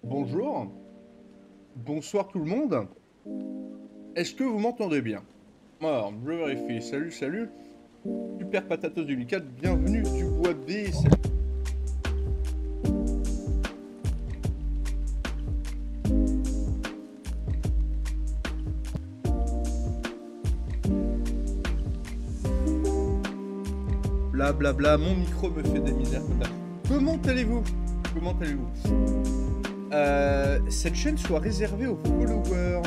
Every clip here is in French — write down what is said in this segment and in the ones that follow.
Bonjour, bonsoir tout le monde. Est-ce que vous m'entendez bien? Alors, je vérifie. Salut, salut. Super Patatos du Lucat, bienvenue du Bois B. Salut. Blablabla, bla, bla, mon micro me fait des misères. Comment allez-vous? Comment allez-vous? Cette chaîne soit réservée aux followers.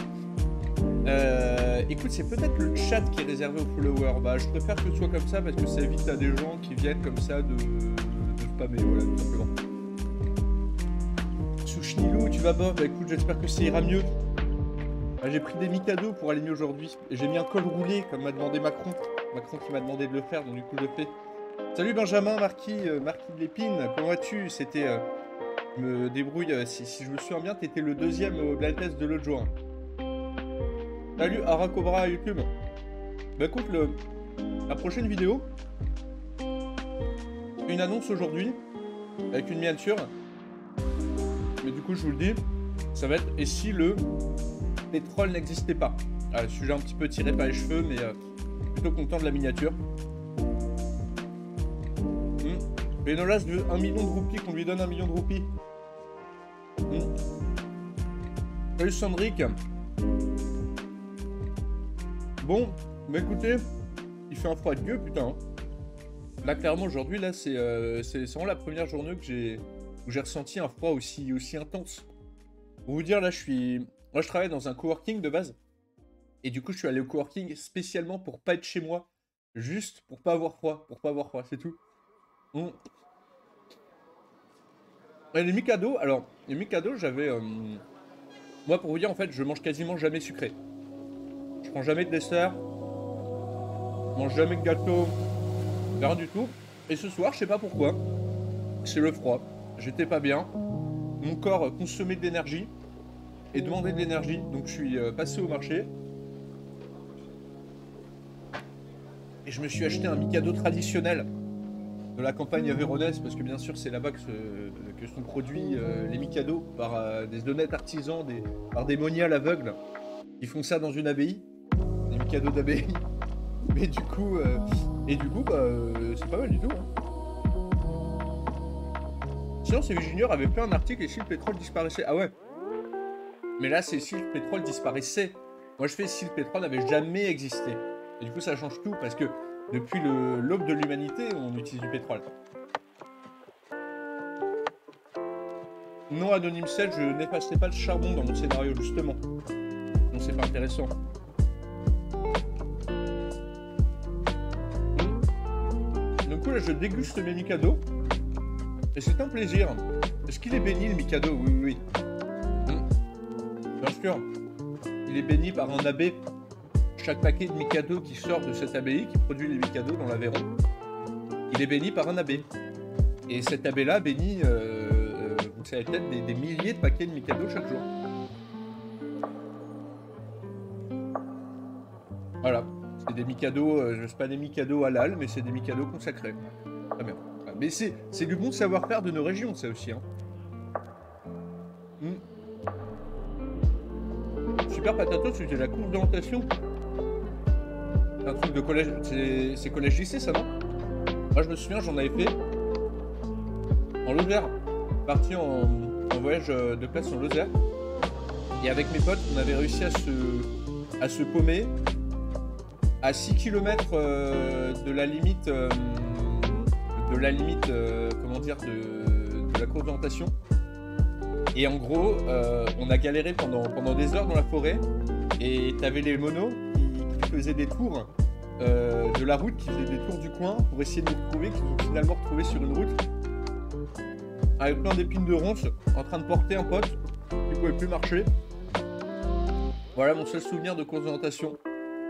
Écoute, c'est peut-être le chat qui est réservé aux followers. Bah, je préfère que ce soit comme ça parce que ça évite à des gens qui viennent comme ça de spammer, voilà, tout simplement. Sushnilou, tu vas bien? Bah écoute, j'espère que ça ira mieux. Bah, j'ai pris des Mikado pour aller mieux aujourd'hui. Et j'ai mis un col roulé, comme m'a demandé Macron. Macron qui m'a demandé de le faire, donc du coup je le fais. Salut Benjamin, Marquis de l'Épine, comment vas-tu? C'était... je me débrouille, si je me souviens bien, t'étais le deuxième au blind test de l'autre jour. Salut Aracobra YouTube. Bah écoute, la prochaine vidéo, une annonce aujourd'hui, avec une miniature. Mais du coup, je vous le dis, ça va être « Et si le pétrole n'existait pas ?» Le sujet un petit peu tiré par les cheveux, mais plutôt content de la miniature. Benolas veut 1 million de roupies, qu'on lui donne 1 million de roupies. Salut Sandrick. Bon, bah écoutez, il fait un froid de gueux, putain. Là, clairement, aujourd'hui, là, c'est vraiment la première journée où j'ai ressenti un froid aussi intense. Pour vous dire, là, moi, je travaille dans un coworking de base. Et du coup, je suis allé au coworking spécialement pour pas être chez moi. Juste pour pas avoir froid. C'est tout. Et les Mikado, alors, les Mikado, j'avais... Moi, pour vous dire, en fait, je mange quasiment jamais sucré. Je prends jamais de dessert. Je mange jamais de gâteau. Rien du tout. Et ce soir, je sais pas pourquoi, c'est le froid. J'étais pas bien. Mon corps consommait de l'énergie. Et demandait de l'énergie. Donc je suis passé au marché. Et je me suis acheté un Mikado traditionnel de la campagne avéronaise. Parce que bien sûr, c'est là-bas que sont produits les Mikado par des honnêtes artisans, par des moniales aveugles. Ils font ça dans une abbaye. Des Mikado d'abbaye. Mais du coup, c'est pas mal du tout. Hein. Sinon, CV Junior avait fait un article et si le pétrole disparaissait. Ah ouais. Mais là, c'est si le pétrole disparaissait. Moi, je fais si le pétrole n'avait jamais existé. Et du coup, ça change tout parce que depuis l'aube de l'humanité, on utilise du pétrole. Non, Anonyme 7, je n'effacerai pas le charbon dans mon scénario, justement. Non, c'est pas intéressant. Du coup, là, je déguste mes Mikado. Et c'est un plaisir. Est-ce qu'il est béni, le Mikado? Oui, oui, oui. Bien sûr. Il est béni par un abbé. Chaque paquet de Mikado qui sort de cette abbaye, qui produit les Mikado dans l'Aveyron, il est béni par un abbé. Et cet abbé-là bénit, vous savez peut-être, des milliers de paquets de Mikado chaque jour. Voilà. C'est des Mikado, c'est pas des Mikado halal, mais c'est des Mikado consacrés. Très bien. Mais c'est du bon savoir-faire de nos régions, ça aussi. Hein. Super Patatos, c'était la course d'orientation. C'est un truc de collège, c'est collège-lycée ça, non? Moi je me souviens, j'en avais fait en Lozère. Parti en voyage de classe en Lozère. Et avec mes potes, on avait réussi à se paumer à 6 km de la limite, comment dire, de la course d'orientation. Et en gros, on a galéré pendant des heures dans la forêt. Et t'avais les monos qui faisaient des tours de la route, qui faisaient des tours du coin pour essayer de nous retrouver, qui nous ont finalement retrouvés sur une route avec plein d'épines de ronces, en train de porter un pote qui pouvait plus marcher. Voilà mon seul souvenir de course d'orientation.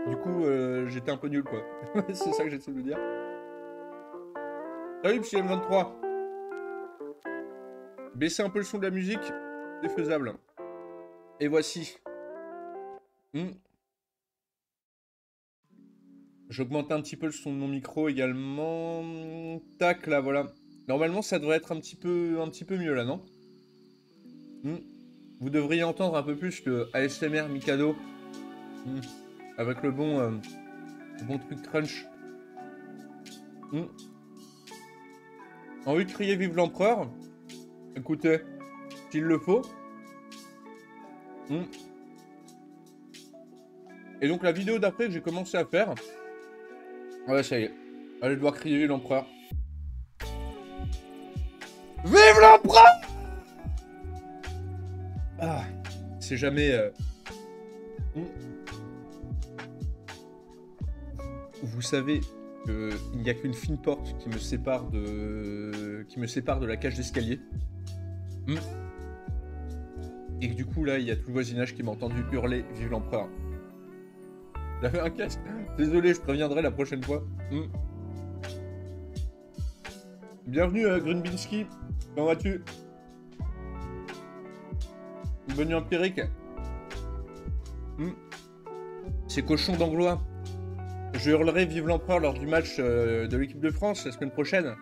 Du coup, j'étais un peu nul, quoi. C'est ça que j'essaie de dire. Salut PCM23. Baissez un peu le son de la musique, c'est faisable. Et voici. J'augmente un petit peu le son de mon micro également. Tac, là, voilà. Normalement, ça devrait être un petit peu mieux, là, non? vous devriez entendre un peu plus le ASMR Mikado. Avec le bon truc crunch. Envie de crier vive l'empereur? Écoutez, s'il le faut. Et donc la vidéo d'après que j'ai commencé à faire. Ouais, ça y est. Allez, je dois crier l'empereur. Vive l'empereur! Ah, c'est jamais... Vous savez qu'il n'y a qu'une fine porte qui me sépare de la cage d'escalier. Et que du coup là, il y a tout le voisinage qui m'a entendu hurler « Vive l'empereur ». J'avais un casque. Désolé, je préviendrai la prochaine fois. Bienvenue Grunbinski. Comment vas-tu? Bienvenue empirique. C'est cochon d'anglois. Je hurlerai vive l'empereur lors du match de l'équipe de France la semaine prochaine.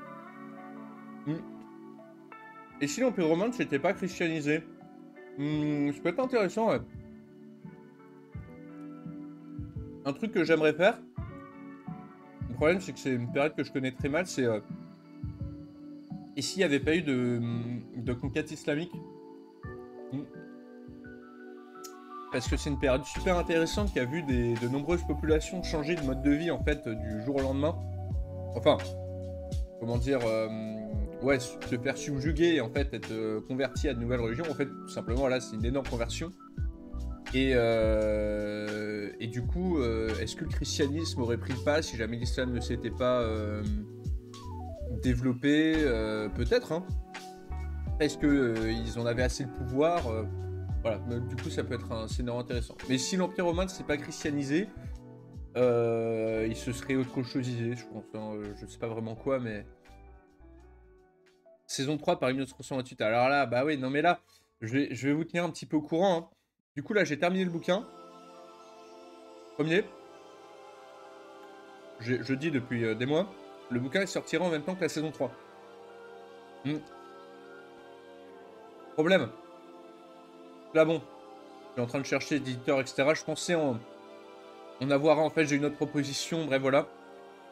Et si l'Empire romain ne s'était pas christianisé? Ça peut être intéressant, ouais. Un truc que j'aimerais faire, le problème c'est que c'est une période que je connais très mal, c'est... Et s'il n'y avait pas eu de conquête islamique? Parce que c'est une période super intéressante qui a vu de nombreuses populations changer de mode de vie en fait du jour au lendemain. Enfin, comment dire, ouais, se faire subjuguer et en fait être converti à de nouvelles religions. En fait, tout simplement, là, c'est une énorme conversion. Et du coup, est-ce que le christianisme aurait pris le pas si jamais l'islam ne s'était pas développé? Peut-être, hein. Est-ce qu'ils en avaient assez le pouvoir? Voilà, du coup ça peut être un scénario intéressant. Mais si l'Empire romain ne s'est pas christianisé, il se serait autre-chosisé, je pense. Hein, je sais pas vraiment quoi, mais... Saison 3 par 1928. Alors là, bah oui, non mais là, je vais vous tenir un petit peu au courant. Hein. Du coup là, j'ai terminé le bouquin. Premier. Je dis depuis des mois. Le bouquin sortira en même temps que la saison 3. Problème. Là bon, je suis en train de chercher d'éditeurs, etc. Je pensais en avoir un, en fait j'ai une autre proposition, bref voilà.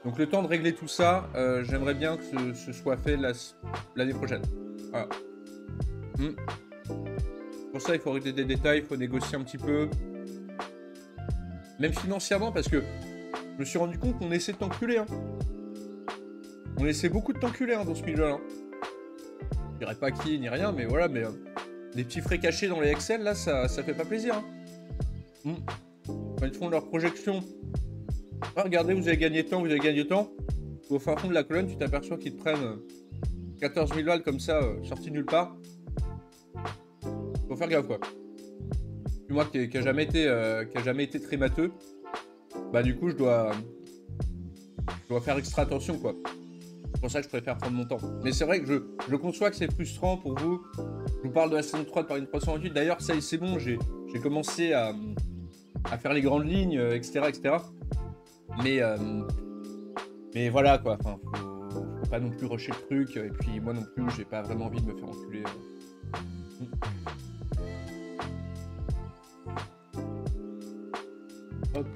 Donc le temps de régler tout ça, j'aimerais bien que ce soit fait l'année prochaine. Voilà. Pour ça il faut régler des détails, il faut négocier un petit peu. Même financièrement parce que je me suis rendu compte qu'on essaie de t'enculer. Hein. On essaie beaucoup de t'enculer hein, dans ce milieu-là. Je dirais pas qui ni rien, mais voilà, mais... des petits frais cachés dans les Excel, là, ça fait pas plaisir. Hein. Quand ils font leur projection. Ah, regardez, vous avez gagné tant, vous avez gagné tant. Au fin fond de la colonne, tu t'aperçois qu'ils te prennent 14 000 balles comme ça, sortis nulle part. Faut faire gaffe, quoi. Puis moi, qui a jamais été très matheux, bah du coup, je dois faire extra attention, quoi. C'est pour ça que je préfère prendre mon temps. Mais c'est vrai que je conçois que c'est frustrant pour vous. Je vous parle de la saison 3 de Paris 328. D'ailleurs, ça c'est bon, j'ai commencé à faire les grandes lignes, etc. etc. Mais voilà, quoi. Enfin, faut pas non plus rusher le truc. Et puis moi non plus, j'ai pas vraiment envie de me faire enculer. Hop.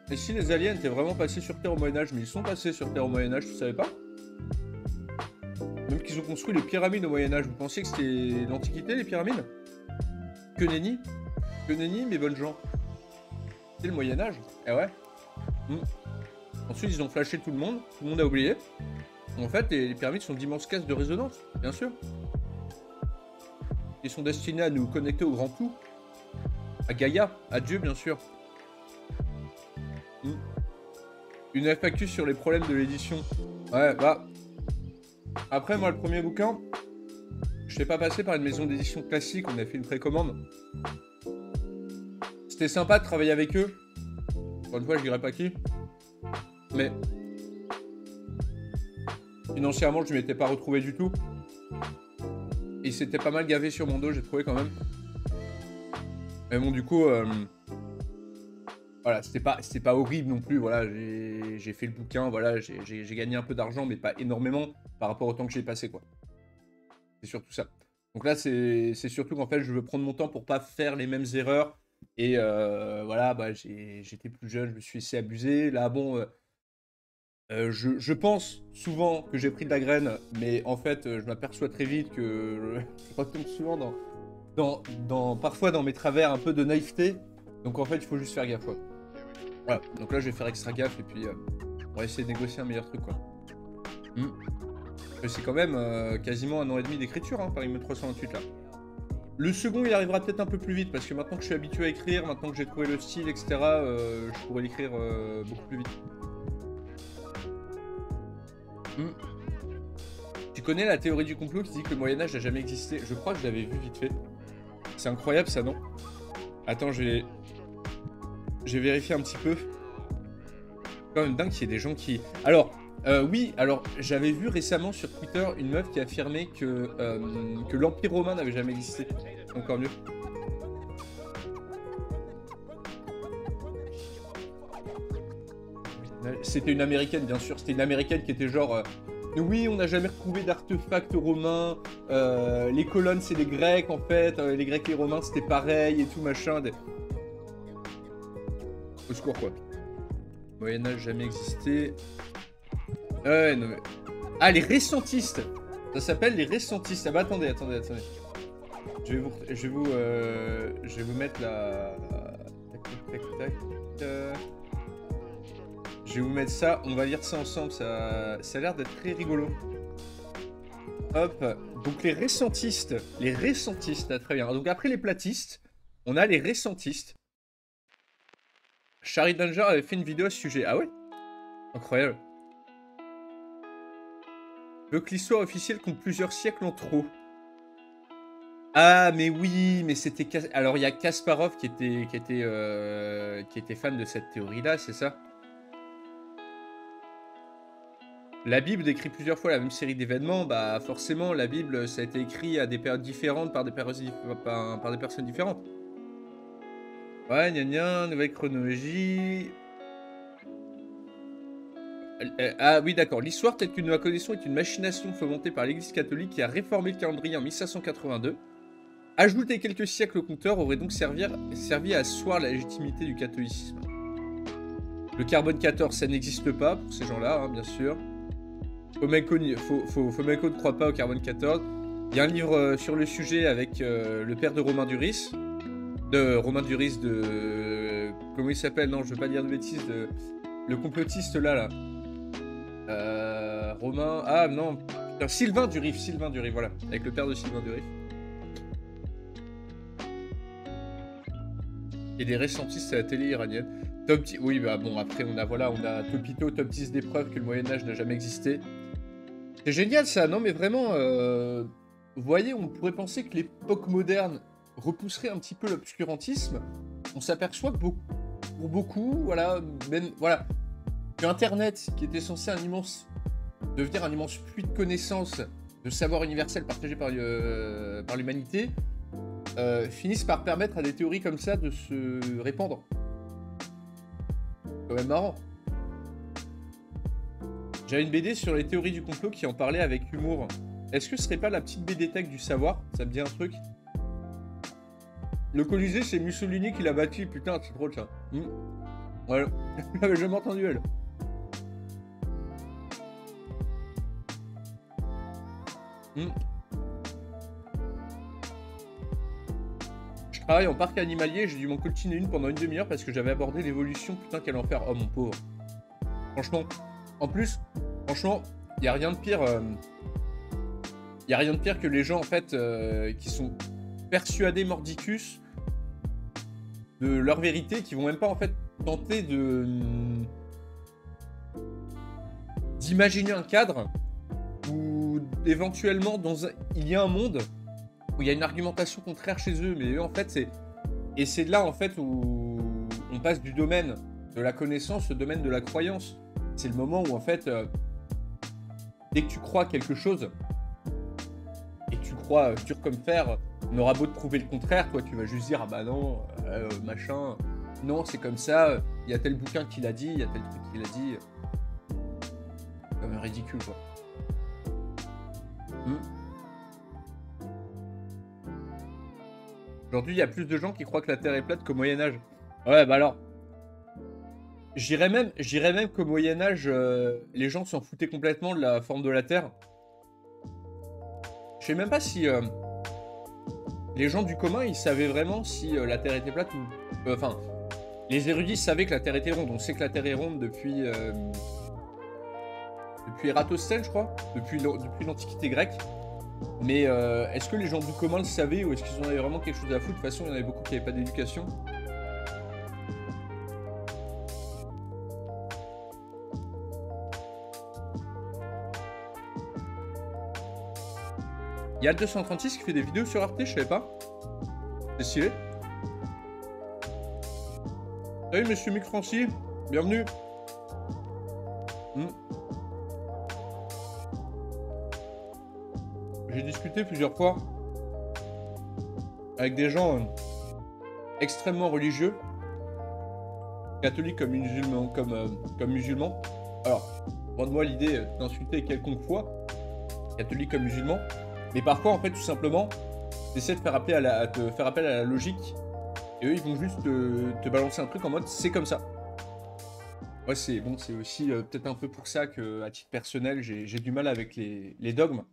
Et si les aliens étaient vraiment passés sur Terre au Moyen-Âge, mais ils sont passés sur Terre au Moyen-Âge, tu savais pas? Même qu'ils ont construit les pyramides au Moyen-Âge, vous pensiez que c'était l'Antiquité, les pyramides? Que nenni? Que nenni, mes bonnes gens? C'est le Moyen-Âge? Eh ouais. Ensuite, ils ont flashé tout le monde a oublié. En fait, les pyramides sont d'immenses caisses de résonance, bien sûr. Ils sont destinés à nous connecter au grand tout. À Gaïa, à Dieu, bien sûr. Une FAQ sur les problèmes de l'édition. Ouais, bah... Après, moi, le premier bouquin, je t'ai pas passé par une maison d'édition classique, on a fait une précommande. C'était sympa de travailler avec eux. Encore une fois, je dirais pas qui. Mais... financièrement, je ne m'étais pas retrouvé du tout. Il s'était pas mal gavé sur mon dos, j'ai trouvé quand même. Mais bon, du coup... Voilà, c'était pas horrible non plus. Voilà, j'ai fait le bouquin, voilà, j'ai gagné un peu d'argent, mais pas énormément par rapport au temps que j'ai passé, quoi. C'est surtout ça. Donc là, c'est surtout qu'en fait, je veux prendre mon temps pour pas faire les mêmes erreurs. Et voilà, bah, j'étais plus jeune, je me suis laissé abuser. Là, bon, je pense souvent que j'ai pris de la graine, mais en fait, je m'aperçois très vite que je retombe souvent parfois dans mes travers un peu de naïveté. Donc en fait, il faut juste faire gaffe, quoi. Voilà, donc là, je vais faire extra gaffe et puis on va essayer de négocier un meilleur truc, quoi. C'est quand même quasiment 1 an et demi d'écriture, hein, par Immeuble 328, là. Le second, il arrivera peut-être un peu plus vite, parce que maintenant que je suis habitué à écrire, maintenant que j'ai trouvé le style, etc., je pourrais l'écrire beaucoup plus vite. Tu connais la théorie du complot qui dit que le Moyen-Âge n'a jamais existé? Je crois que je l'avais vu vite fait. C'est incroyable, ça, non? Attends, je vais vérifier un petit peu. C'est quand même dingue qu'il y ait des gens qui... Alors... oui, alors j'avais vu récemment sur Twitter une meuf qui affirmait que l'Empire romain n'avait jamais existé. Encore mieux. C'était une américaine, bien sûr. C'était une américaine qui était genre... oui, on n'a jamais retrouvé d'artefacts romains. Les colonnes, c'est les Grecs, en fait. Les Grecs et les Romains, c'était pareil et tout, machin. Au secours, quoi. Moyen-Âge jamais existé. Ouais, non mais... Ah, les récentistes. Ça s'appelle les récentistes. Ah bah attendez. Je vais vous mettre la... Tac. Je vais vous mettre ça. On va lire ça ensemble. Ça a l'air d'être très rigolo. Hop. Donc les récentistes. Ah, très bien. Donc après les platistes, on a les récentistes. Charlie Danger avait fait une vidéo à ce sujet. Ah ouais? Incroyable. Veut que l'histoire officielle compte plusieurs siècles en trop. Ah, mais oui, mais c'était... Alors, il y a Kasparov qui était fan de cette théorie-là, c'est ça? La Bible décrit plusieurs fois la même série d'événements. Bah, forcément, la Bible, ça a été écrit à des périodes différentes par des personnes différentes. Ouais, nouvelle chronologie... Ah oui, d'accord. L'histoire telle que nous la connaissons est une machination fomentée par l'Église catholique qui a réformé le calendrier en 1582. Ajouter quelques siècles au compteur aurait donc servi à asseoir la légitimité du catholicisme. Le carbone 14, ça n'existe pas pour ces gens-là, hein, bien sûr. Fomenko ne croit pas au carbone 14. Il y a un livre sur le sujet avec le père de Romain Duris. Comment il s'appelle? Non, je veux pas dire de bêtises. Le complotiste là. Romain... Ah non, putain, Sylvain Durif, voilà. Avec le père de Sylvain Durif. Et des récentistes à la télé iranienne. Top 10... Oui, bah bon, après on a Topito, top 10 des preuves que le Moyen-Âge n'a jamais existé. C'est génial ça, non mais vraiment... Vous voyez, on pourrait penser que l'époque moderne repousserait un petit peu l'obscurantisme. On s'aperçoit que pour beaucoup, voilà, même... Voilà. Que Internet, qui était censé devenir un immense puits de connaissances, de savoir universel partagé par l'humanité, finissent par permettre à des théories comme ça de se répandre. C'est quand même marrant. J'avais une BD sur les théories du complot qui en parlait avec humour. Est-ce que ce serait pas la petite BD tech du savoir? Ça me dit un truc. Le Colisée, c'est Mussolini qui l'a battu. Putain, c'est drôle ça. Ouais, j'avais jamais entendu elle. Je travaille en parc animalier, j'ai dû m'en coltiner une pendant une demi-heure parce que j'avais abordé l'évolution. Putain, quel enfer. Oh mon pauvre. Franchement, en plus, il n'y a rien de pire. Il y a rien de pire que les gens en fait qui sont persuadés mordicus de leur vérité, qui vont même pas en fait tenter d'imaginer un cadre où éventuellement il y a un monde où il y a une argumentation contraire chez eux, mais eux en fait c'est de là en fait où on passe du domaine de la connaissance au domaine de la croyance. C'est le moment où en fait dès que tu crois quelque chose et que tu crois dur comme fer, on aura beau te prouver le contraire, toi tu vas juste dire ah bah non machin, non c'est comme ça. il y a tel bouquin qui l'a dit, il y a tel truc qui l'a dit. Comme ridicule, quoi. Aujourd'hui, il y a plus de gens qui croient que la Terre est plate qu'au Moyen-Âge. Ouais, bah alors. J'irais même qu'au Moyen-Âge, les gens s'en foutaient complètement de la forme de la Terre. Je sais même pas si les gens du commun, ils savaient vraiment si la Terre était plate ou... Enfin, les érudits savaient que la Terre était ronde. On sait que la Terre est ronde depuis Ératosthène, je crois. Depuis l'Antiquité grecque. Mais est-ce que les gens du commun le savaient ou est-ce qu'ils en avaient vraiment quelque chose à foutre? De toute façon, il y en avait beaucoup qui n'avaient pas d'éducation. Il y a le 236 qui fait des vidéos sur Arte, je savais pas. C'est stylé. Salut monsieur Mick Francy, bienvenue. J'ai discuté plusieurs fois avec des gens extrêmement religieux, catholiques comme musulmans, comme musulmans. Alors, loin de moi l'idée d'insulter quelconque foi, catholique comme musulman, mais parfois en fait tout simplement, t'essaies de te faire appel à la logique, et eux ils vont juste te balancer un truc en mode c'est comme ça. Ouais, c'est bon, c'est aussi peut-être un peu pour ça que, à titre personnel, j'ai du mal avec les dogmes.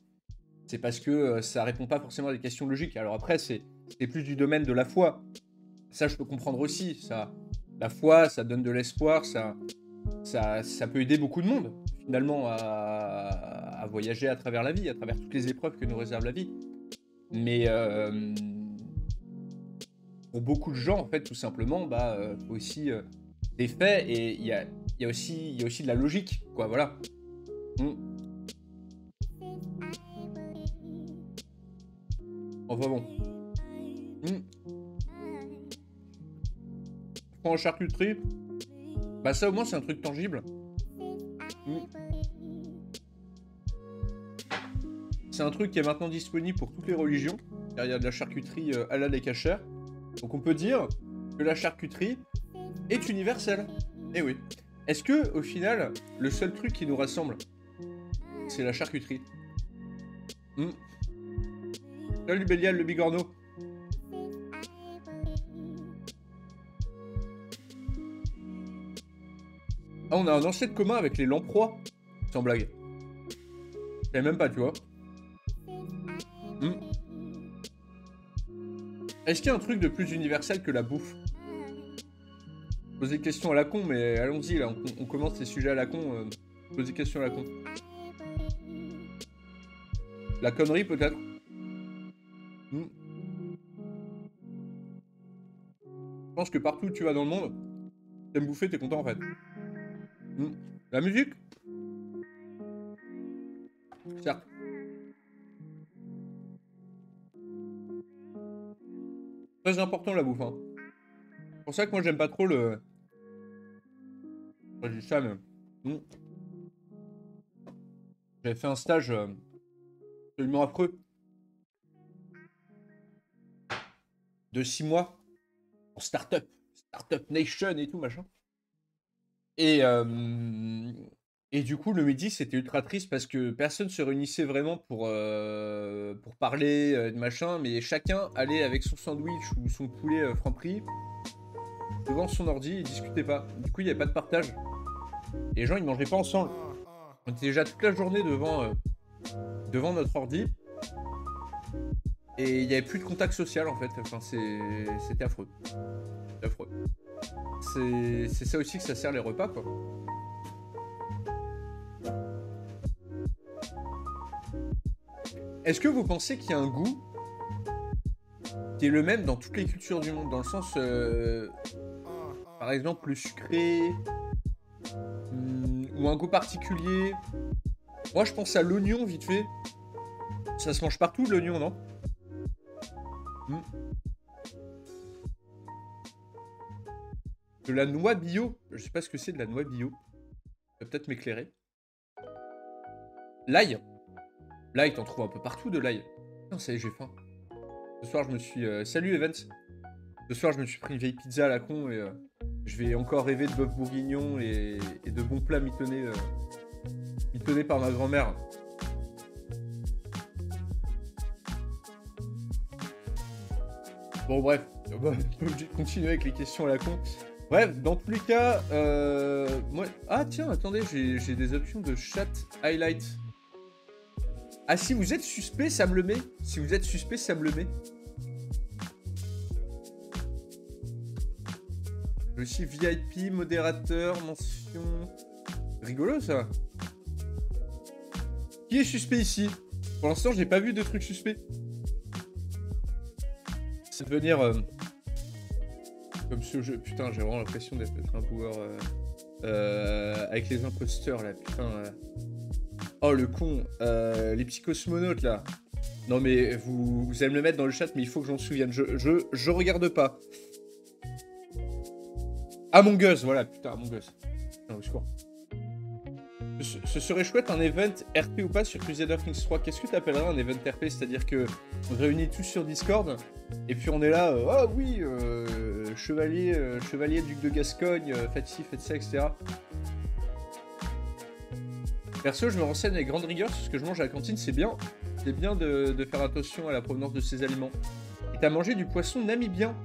C'est parce que ça répond pas forcément à des questions logiques. Alors après, c'est plus du domaine de la foi. Ça, je peux comprendre aussi. Ça, la foi, ça donne de l'espoir, ça peut aider beaucoup de monde, finalement, à voyager à travers la vie, à travers toutes les épreuves que nous réserve la vie. Mais pour beaucoup de gens, en fait, tout simplement, faut aussi des faits et il y a aussi de la logique, quoi, voilà. Enfin bon. En charcuterie, bah ça au moins c'est un truc tangible. C'est un truc qui est maintenant disponible pour toutes les religions. Il y a de la charcuterie halal et cachère. Donc on peut dire que la charcuterie est universelle. Eh oui. Est-ce que au final, le seul truc qui nous rassemble, c'est la charcuterie? Salut Bélial, le bigorneau. Ah, on a un ancêtre commun avec les lamproies. Sans blague. Je savais même pas, tu vois. Est-ce qu'il y a un truc de plus universel que la bouffe? Poser des questions à la con, mais allons-y, là, on commence les sujets à la con. Poser des questions à la con. La connerie, peut-être. Je pense que partout où tu vas dans le monde, t'aimes bouffer, t'es content en fait. La musique? Certes. Très important la bouffe. Hein. C'est pour ça que moi j'aime pas trop le... Je dis ça, mais... J'avais fait un stage absolument affreux. De 6 mois. En start-up. Startup Nation et tout, machin. Et du coup, le midi, c'était ultra triste parce que personne se réunissait vraiment pour parler de machin, mais chacun allait avec son sandwich ou son poulet Franprix devant son ordi et discutait pas. Du coup, il n'y avait pas de partage. Et les gens, ils mangeaient pas ensemble. On était déjà toute la journée devant notre ordi. Et il n'y avait plus de contact social, en fait. Enfin, c'était affreux. C'était affreux. C'est ça aussi que ça sert les repas, quoi. Est-ce que vous pensez qu'il y a un goût qui est le même dans toutes les cultures du monde? Dans le sens, par exemple, le sucré, ou un goût particulier. Moi, je pense à l'oignon, vite fait. Ça se mange partout, l'oignon, non? De la noix bio. Je sais pas ce que c'est de la noix bio. Tu peux peut-être m'éclairer. L'ail. L'ail, t'en trouves un peu partout de l'ail. Non, ça y est, j'ai faim. Ce soir, je me suis... Salut, Evans. Ce soir, je me suis pris une vieille pizza à la con et... je vais encore rêver de bœuf bourguignon et de bons plats mitonnés par ma grand-mère. Bon bref, on va obligé de continuer avec les questions à la con. Bref, dans tous les cas, moi... Ah tiens, attendez, j'ai des options de chat highlight. Ah, si vous êtes suspect, ça me le met. Si vous êtes suspect, ça me le met. Je suis VIP, modérateur, mention... Rigolo, ça. Qui est suspect ici? Pour l'instant, j'ai pas vu de trucs suspects. C'est de venir... Comme ce jeu... Putain, j'ai vraiment l'impression d'être un joueur... avec les imposteurs, là. Putain... Oh, le con. Les petits cosmonautes, là. Non, mais vous allez me le mettre dans le chat, mais il faut que j'en souvienne. Je regarde pas. Among Us, voilà. Putain, Among Us. Non, au secours. Ce serait chouette un event RP ou pas sur Crusader Kings 3. Qu'est-ce que tu appellerais un event RP? C'est-à-dire que on réunit tous sur Discord et puis on est là, ah oui, chevalier duc de Gascogne, faites ci, faites ça, etc. Perso, je me renseigne avec grande rigueur sur ce que je mange à la cantine, c'est bien. C'est bien de faire attention à la provenance de ces aliments. Et t'as mangé du poisson namibien?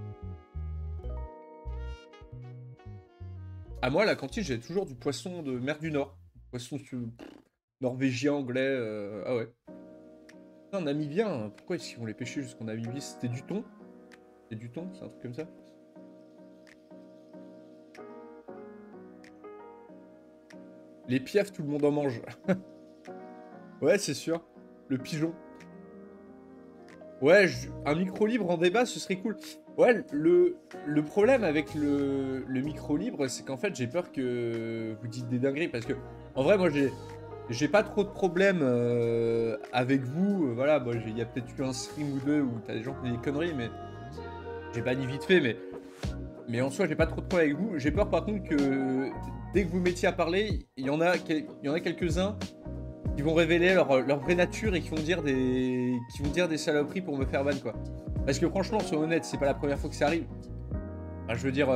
À moi, à la cantine, j'ai toujours du poisson de mer du Nord. Poisson norvégien, anglais, ah ouais. Putain, namibien, pourquoi est-ce qu'ils vont les pêcher jusqu'en Namibie? C'était du thon? C'est du thon, c'est un truc comme ça? Les piafs, tout le monde en mange. Ouais, c'est sûr. Le pigeon. Ouais, un micro libre en débat, ce serait cool. Ouais, le problème avec le micro libre, c'est qu'en fait, j'ai peur que vous dites des dingueries. Parce que, en vrai, moi, j'ai pas trop de problèmes avec vous. Voilà, bon, il y a peut-être eu un stream ou deux où t'as des gens qui disent des conneries, mais j'ai banni vite fait. Mais en soi, j'ai pas trop de problèmes avec vous. J'ai peur, par contre, que dès que vous mettiez à parler, il y en a quelques-uns qui vont révéler leur vraie nature et qui vont dire des saloperies pour me faire ban, quoi. Parce que franchement, soyons honnêtes, c'est pas la première fois que ça arrive. Enfin, je veux dire,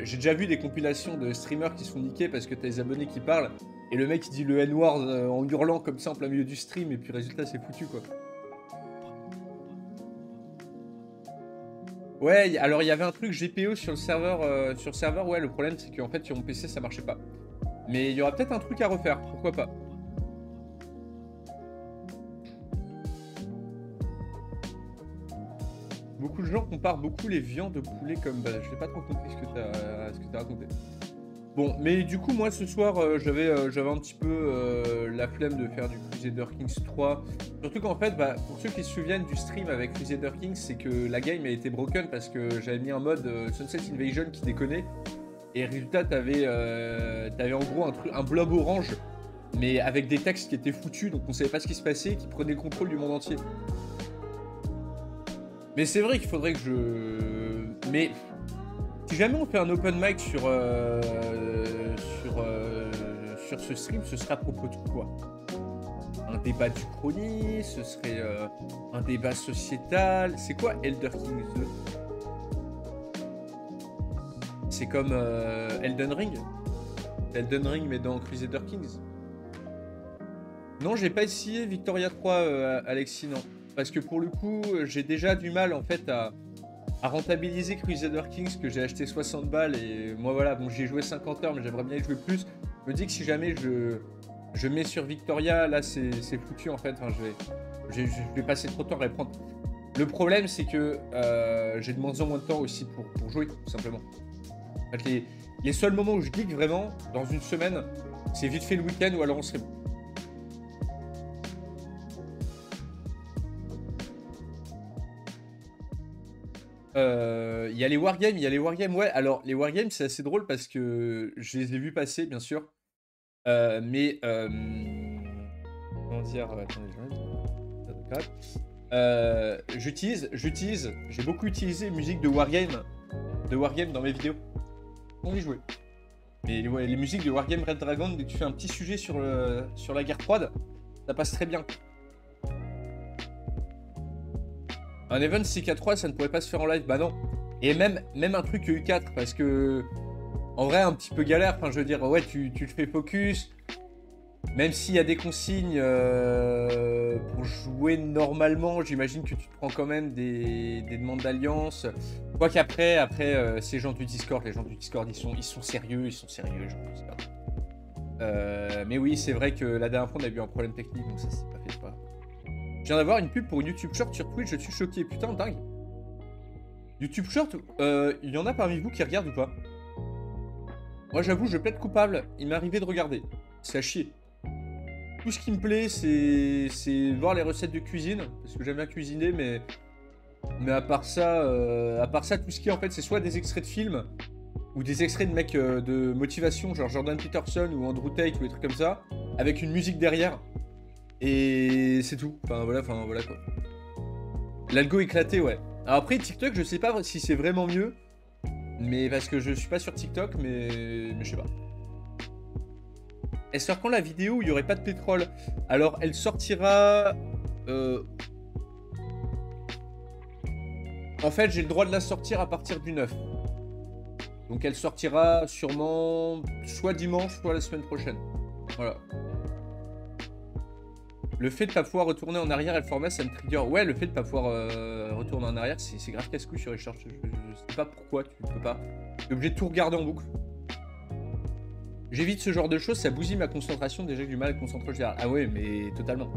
j'ai déjà vu des compilations de streamers qui se font niquer parce que t'as des abonnés qui parlent et le mec il dit le N-word en hurlant comme ça en plein milieu du stream et puis résultat c'est foutu, quoi. Ouais, alors il y avait un truc GPO sur le serveur, ouais, le problème c'est qu'en fait sur mon PC ça marchait pas. Mais il y aura peut-être un truc à refaire, pourquoi pas. Beaucoup de gens comparent beaucoup les viandes de poulet comme... Bah, je n'ai pas trop compris ce que t'as raconté. Bon, mais du coup, moi, ce soir, j'avais un petit peu la flemme de faire du Crusader Kings 3. Surtout qu'en fait, bah, pour ceux qui se souviennent du stream avec Crusader Kings, c'est que la game a été broken parce que j'avais mis un mode Sunset Invasion qui déconnait. Et résultat, t'avais en gros un blob orange, mais avec des textes qui étaient foutus, donc on savait pas ce qui se passait, qui prenait le contrôle du monde entier. Mais c'est vrai qu'il faudrait que je... Mais si jamais on fait un open mic sur ce stream, ce serait à propos de quoi? Un débat d'Uchronie, ce serait un débat sociétal. C'est quoi Elder Kings 2? C'est comme Elden Ring? Elden Ring mais dans Crusader Kings? Non, j'ai pas essayé Victoria 3, Alexis, non. Parce que pour le coup, j'ai déjà du mal en fait à rentabiliser Crusader Kings que j'ai acheté 60 balles et moi voilà, bon j'y ai joué 50 heures mais j'aimerais bien y jouer plus. Je me dis que si jamais je mets sur Victoria, là c'est foutu en fait, enfin, je vais passer trop de temps à reprendre. Le problème c'est que j'ai de moins en moins de temps aussi pour jouer tout simplement. En fait, les seuls moments où je geek vraiment dans une semaine, c'est vite fait le week-end ou alors on serait... Il y a les wargames, ouais. Alors, les wargames, c'est assez drôle parce que je les ai vus passer, bien sûr. Mais, comment dire, j'utilise, j'ai beaucoup utilisé musique de wargame dans mes vidéos. On y jouer. Mais ouais, les musiques de Wargame Red Dragon, dès que tu fais un petit sujet sur la guerre froide, ça passe très bien. Un event CK3, ça ne pourrait pas se faire en live, bah non. Et même un truc EU4, parce que En vrai, un petit peu galère. Enfin, je veux dire, ouais, tu le fais focus. Même s'il y a des consignes pour jouer normalement, j'imagine que tu te prends quand même des demandes d'alliance. Quoi qu'après, ces gens du Discord, les gens du Discord, ils sont sérieux, les gens du Discord. Mais oui, c'est vrai que la dernière fois, on a eu un problème technique, donc ça, c'est pas fait, pas. Je viens d'avoir une pub pour une YouTube Short sur Twitch, je suis choqué. Putain, dingue. YouTube Short, il y en a parmi vous qui regardent ou pas? Moi, j'avoue, je plaide coupable. Il m'est arrivé de regarder. C'est à chier. Tout ce qui me plaît, c'est voir les recettes de cuisine, parce que j'aime bien cuisiner, mais à part ça, tout ce qui est en fait, c'est soit des extraits de films, ou des extraits de mecs de motivation, genre Jordan Peterson ou Andrew Tate ou des trucs comme ça, avec une musique derrière. Et c'est tout. Enfin voilà quoi. L'algo éclaté, ouais. Alors après, TikTok, je sais pas si c'est vraiment mieux, mais parce que je suis pas sur TikTok, mais je sais pas. Elle sort quand la vidéo où il n'y aurait pas de pétrole? Alors, elle sortira... En fait, j'ai le droit de la sortir à partir du 9. Donc, elle sortira sûrement soit dimanche, soit la semaine prochaine. Voilà. Le fait de pas pouvoir retourner en arrière et le format, ça me trigger. Ouais, le fait de pas pouvoir retourner en arrière, c'est grave casse-couille sur Richard. Je sais pas pourquoi tu peux pas. T'es obligé de tout regarder en boucle. J'évite ce genre de choses, ça bousille ma concentration. Déjà que j'ai du mal à me concentrer en général. Ah ouais, mais totalement.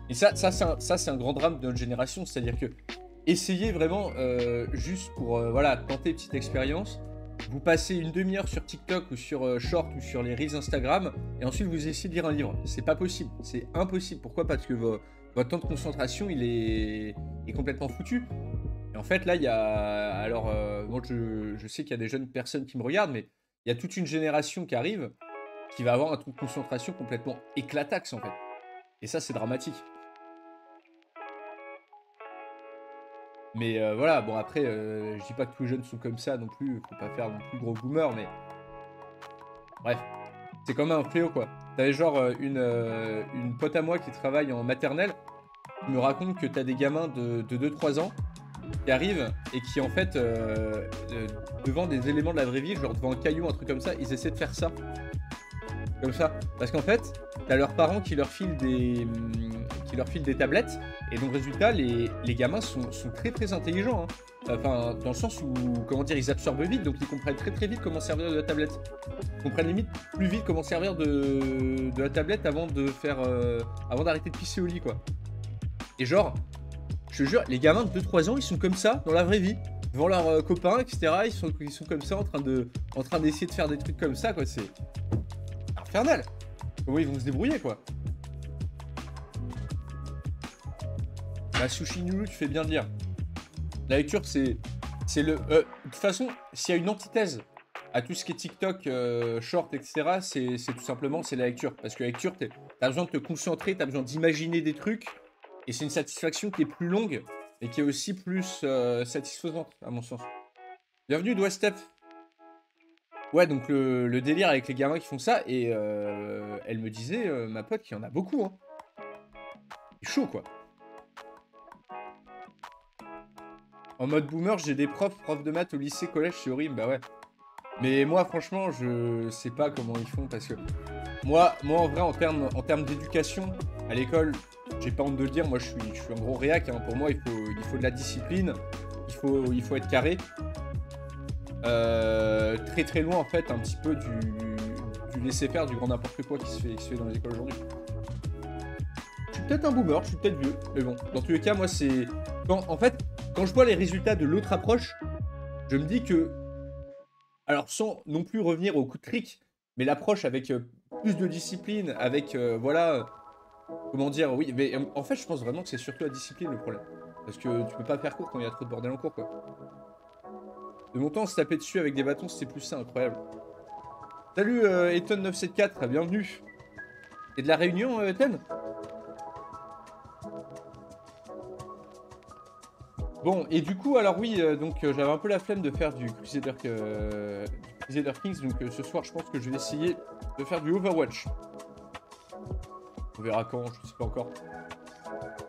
Et ça c'est un grand drame de notre génération. C'est-à-dire que essayez vraiment, juste pour voilà, tenter une petite expérience. Vous passez une demi-heure sur TikTok ou sur Short ou sur les Reels Instagram et ensuite vous essayez de lire un livre. C'est pas possible, c'est impossible. Pourquoi? Parce que votre temps de concentration il est complètement foutu. Et en fait là il y a... Alors moi je sais qu'il y a des jeunes personnes qui me regardent, mais il y a toute une génération qui arrive qui va avoir un truc de concentration complètement éclataxe en fait. Et ça c'est dramatique. Mais voilà, bon après, je dis pas que tous les jeunes sont comme ça non plus, faut pas faire non plus gros boomer, mais... Bref, c'est quand même un fléau quoi. T'avais genre une pote à moi qui travaille en maternelle, qui me raconte que t'as des gamins de 2-3 ans qui arrivent et qui en fait, devant des éléments de la vraie vie, genre devant un caillou, un truc comme ça, ils essaient de faire ça. Comme ça. Parce qu'en fait, t'as leurs parents qui leur filent des tablettes. Et donc, résultat, les gamins sont très très intelligents. Hein. Enfin, dans le sens où, comment dire, ils absorbent vite. Donc, ils comprennent très très vite comment servir de la tablette. Ils comprennent limite plus vite comment servir de la tablette avant de faire... avant d'arrêter de pisser au lit, quoi. Et genre, je te jure, les gamins de 2-3 ans, ils sont comme ça dans la vraie vie. Devant leurs copains, etc. Ils sont comme ça en train d'essayer de faire des trucs comme ça, quoi. C'est... infernal. Comment ils vont se débrouiller quoi. Bah Sushi Nulu, tu fais bien de lire. La lecture c'est le... de toute façon, s'il y a une antithèse à tout ce qui est TikTok, short, etc. C'est tout simplement c'est la lecture. Parce que la lecture, t'as besoin de te concentrer, t'as besoin d'imaginer des trucs. Et c'est une satisfaction qui est plus longue, mais qui est aussi plus satisfaisante, à mon sens. Bienvenue Dwestep. Ouais, donc le délire avec les gamins qui font ça, et elle me disait, ma pote, qu'il y en a beaucoup, hein. C'est chaud, quoi. En mode boomer, j'ai des profs de maths au lycée, collège, c'est horrible, bah ouais. Mais moi, franchement, je sais pas comment ils font, parce que... Moi en vrai, en termes d'éducation, à l'école, j'ai pas honte de le dire, moi, je suis un gros réac, hein. Pour moi, il faut de la discipline, il faut être carré. Très très loin en fait un petit peu du laisser-faire, du grand n'importe quoi qui se fait dans les écoles aujourd'hui. Je suis peut-être un boomer, je suis peut-être vieux, mais bon, dans tous les cas, moi c'est... Quand je vois les résultats de l'autre approche, je me dis que... Alors sans non plus revenir au coup de trick, mais l'approche avec plus de discipline, avec voilà... Comment dire, oui, mais en fait je pense vraiment que c'est surtout la discipline le problème. Parce que tu peux pas faire court quand il y a trop de bordel en cours quoi. De mon temps, on se tapait dessus avec des bâtons, c'était plus ça, incroyable. Salut Eton974, bienvenue. T'es de la Réunion, Eton? Bon, et du coup, alors oui, donc j'avais un peu la flemme de faire du Crusader Kings, donc ce soir, je pense que je vais essayer de faire du Overwatch. On verra quand, je sais pas encore.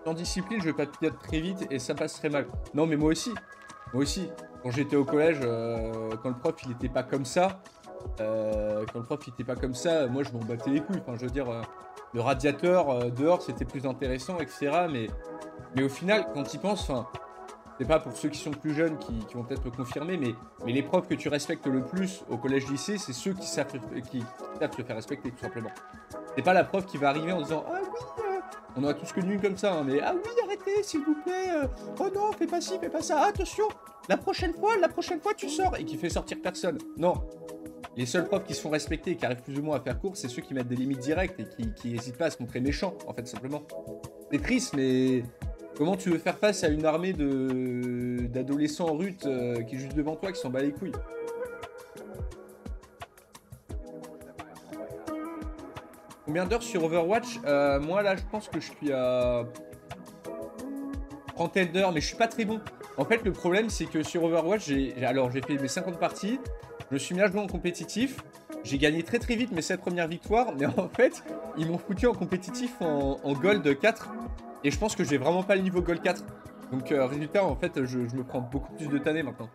Sans discipline, je vais pas piloter très vite et ça passerait mal. Non, mais moi aussi. Moi aussi. Quand j'étais au collège, quand le prof il était pas comme ça, Quand le prof il était pas comme ça, moi je m'en battais les couilles. Enfin, je veux dire, le radiateur dehors c'était plus intéressant, etc. Mais au final, quand tu y penses, enfin, c'est pas pour ceux qui sont plus jeunes qui vont peut-être me confirmer, mais les profs que tu respectes le plus au collège-lycée, c'est ceux qui savent te faire respecter, tout simplement. C'est pas la prof qui va arriver en disant ah oui, on a tous connu comme ça, hein, mais ah oui, arrêtez, s'il vous plaît, oh non, fais pas ci, fais pas ça, attention, la prochaine fois, tu sors, et qui fait sortir personne. Non. Les seuls profs qui se font respecter et qui arrivent plus ou moins à faire court, c'est ceux qui mettent des limites directes et qui n'hésitent pas à se montrer méchants, en fait, simplement. C'est triste, mais comment tu veux faire face à une armée d'adolescents rudes qui est juste devant toi, qui s'en bat les couilles? Combien d'heures sur Overwatch? Moi, là, je pense que je suis à trentaine d'heures, mais je suis pas très bon. En fait, le problème, c'est que sur Overwatch, j'ai fait mes 50 parties, je me suis mis à jouer en compétitif, j'ai gagné très très vite mes 7 premières victoires, mais en fait, ils m'ont foutu en compétitif en Gold 4, et je pense que j'ai vraiment pas le niveau Gold 4. Donc, résultat, en fait, je me prends beaucoup plus de tannées maintenant.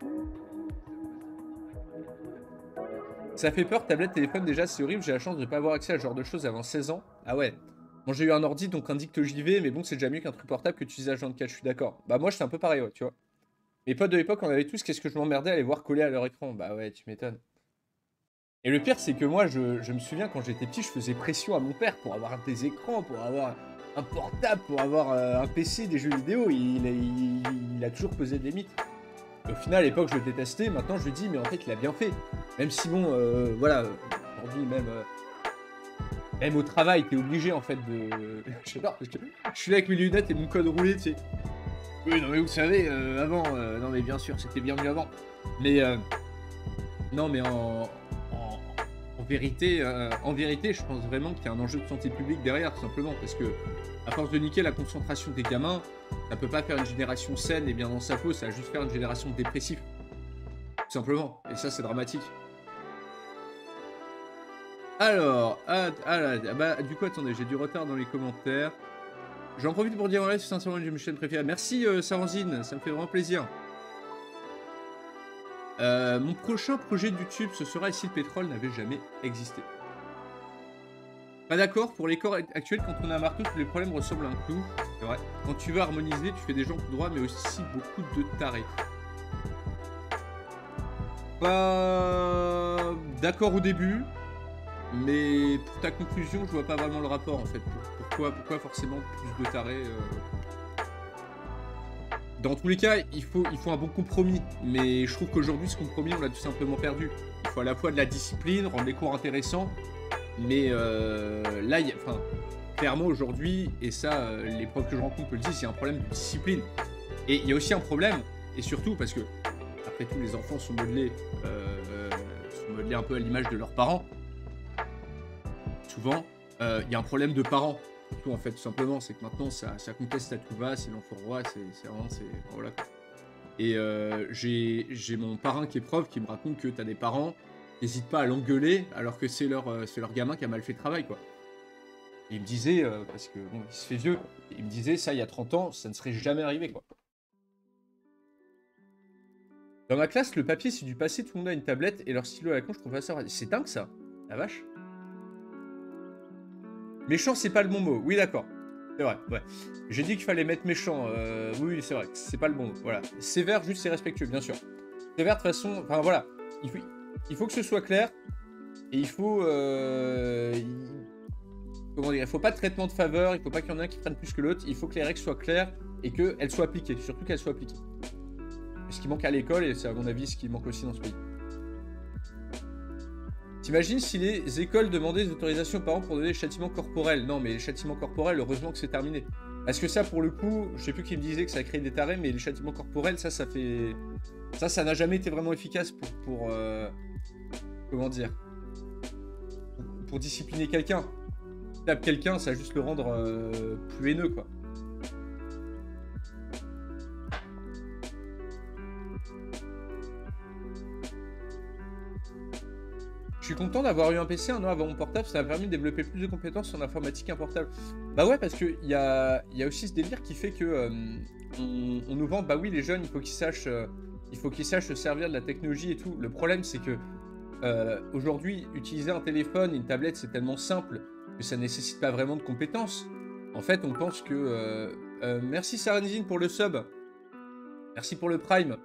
Ça fait peur, tablette, téléphone, déjà, c'est horrible, j'ai la chance de ne pas avoir accès à ce genre de choses avant 16 ans. Ah ouais. Bon, j'ai eu un ordi, donc indique que j'y vais, mais bon, c'est déjà mieux qu'un truc portable que tu utilises à 24, je suis d'accord. Bah, moi, c'est un peu pareil, ouais, tu vois. Mes potes de l'époque, on avait tous, qu'est-ce que je m'emmerdais à les voir coller à leur écran. Bah ouais, tu m'étonnes. Et le pire, c'est que moi, je me souviens, quand j'étais petit, je faisais pression à mon père pour avoir des écrans, pour avoir un portable, pour avoir un PC, des jeux vidéo. Il a toujours posé des limites. Au final, à l'époque, je le détestais. Maintenant, je lui dis, mais en fait, il a bien fait. Même si, bon, voilà, aujourd'hui, même au travail, t'es obligé, en fait, de... Je sais pas, parce que je suis là avec mes lunettes et mon code roulé, tu sais. Oui, non, mais vous savez, avant... non, mais bien sûr, c'était bien mieux avant. Mais... non, mais en vérité, je pense vraiment qu'il y a un enjeu de santé publique derrière, tout simplement. Parce que, à force de niquer la concentration des gamins, ça peut pas faire une génération saine et bien dans sa peau, ça va juste faire une génération de dépressifs. Tout simplement. Et ça, c'est dramatique. Alors, bah, du coup, attendez, j'ai du retard dans les commentaires. J'en profite pour dire en live, c'est sincèrement une de mes chaînes préférées. Merci, Saranzine, ça me fait vraiment plaisir. Mon prochain projet de YouTube, ce sera si le pétrole n'avait jamais existé. Pas d'accord, pour les corps actuels, quand on a un marteau, tous les problèmes ressemblent à un clou. C'est vrai. Quand tu veux harmoniser, tu fais des gens tout droits, mais aussi beaucoup de tarés. Pas d'accord au début, mais pour ta conclusion, je vois pas vraiment le rapport en fait. Pourquoi forcément plus de tarés Dans tous les cas, il faut un bon compromis. Mais je trouve qu'aujourd'hui, ce compromis, on l'a tout simplement perdu. Il faut à la fois de la discipline, rendre les cours intéressants. Mais là, clairement aujourd'hui, et ça, les profs que je rencontre me le disent, il y a un problème de discipline. Et il y a aussi un problème, et surtout parce que, après tout, les enfants sont modelés un peu à l'image de leurs parents. Souvent, il y a un problème de parents. Tout en fait, tout simplement, c'est que maintenant ça conteste à tout va, c'est l'enfant roi, c'est vraiment, voilà. Et j'ai mon parrain qui est prof qui me raconte que t'as des parents, n'hésite pas à l'engueuler alors que c'est leur gamin qui a mal fait le travail, quoi. Et il me disait, parce que bon, il se fait vieux, il me disait ça il y a 30 ans, ça ne serait jamais arrivé, quoi. Dans ma classe, le papier c'est du passé, tout le monde a une tablette et leur stylo à la con, je trouve pas ça. C'est dingue ça, la vache. Méchant, c'est pas le bon mot. Oui, d'accord. C'est vrai, ouais. J'ai dit qu'il fallait mettre méchant. Oui, c'est vrai. C'est pas le bon mot. Voilà. Sévère, juste, c'est respectueux, bien sûr. Sévère, de toute façon... Enfin, voilà. Il faut que ce soit clair. Et il faut... Comment dire? Il faut pas de traitement de faveur. Il faut pas qu'il y en ait un qui prenne plus que l'autre. Il faut que les règles soient claires et qu'elles soient appliquées. Surtout qu'elles soient appliquées. Ce qui manque à l'école, et c'est à mon avis ce qui manque aussi dans ce pays. T'imagines si les écoles demandaient des autorisations aux parents pour donner des châtiments corporels? Non, mais les châtiments corporels, heureusement que c'est terminé. Parce que ça, pour le coup, je sais plus qui me disait que ça crée des tarés, mais les châtiments corporels, ça fait... Ça n'a jamais été vraiment efficace pour comment dire? Pour discipliner quelqu'un. Tape quelqu'un, ça va juste le rendre plus haineux, quoi. Je suis content d'avoir eu un PC un an avant mon portable, ça m'a permis de développer plus de compétences en informatique et en portable. Bah ouais, parce qu'il y a aussi ce délire qui fait que on nous vend, bah oui, les jeunes, il faut qu'ils sachent se servir de la technologie et tout. Le problème, c'est que aujourd'hui, utiliser un téléphone, une tablette, c'est tellement simple que ça nécessite pas vraiment de compétences. En fait, on pense que... merci Sarenzine pour le sub. Merci pour le Prime.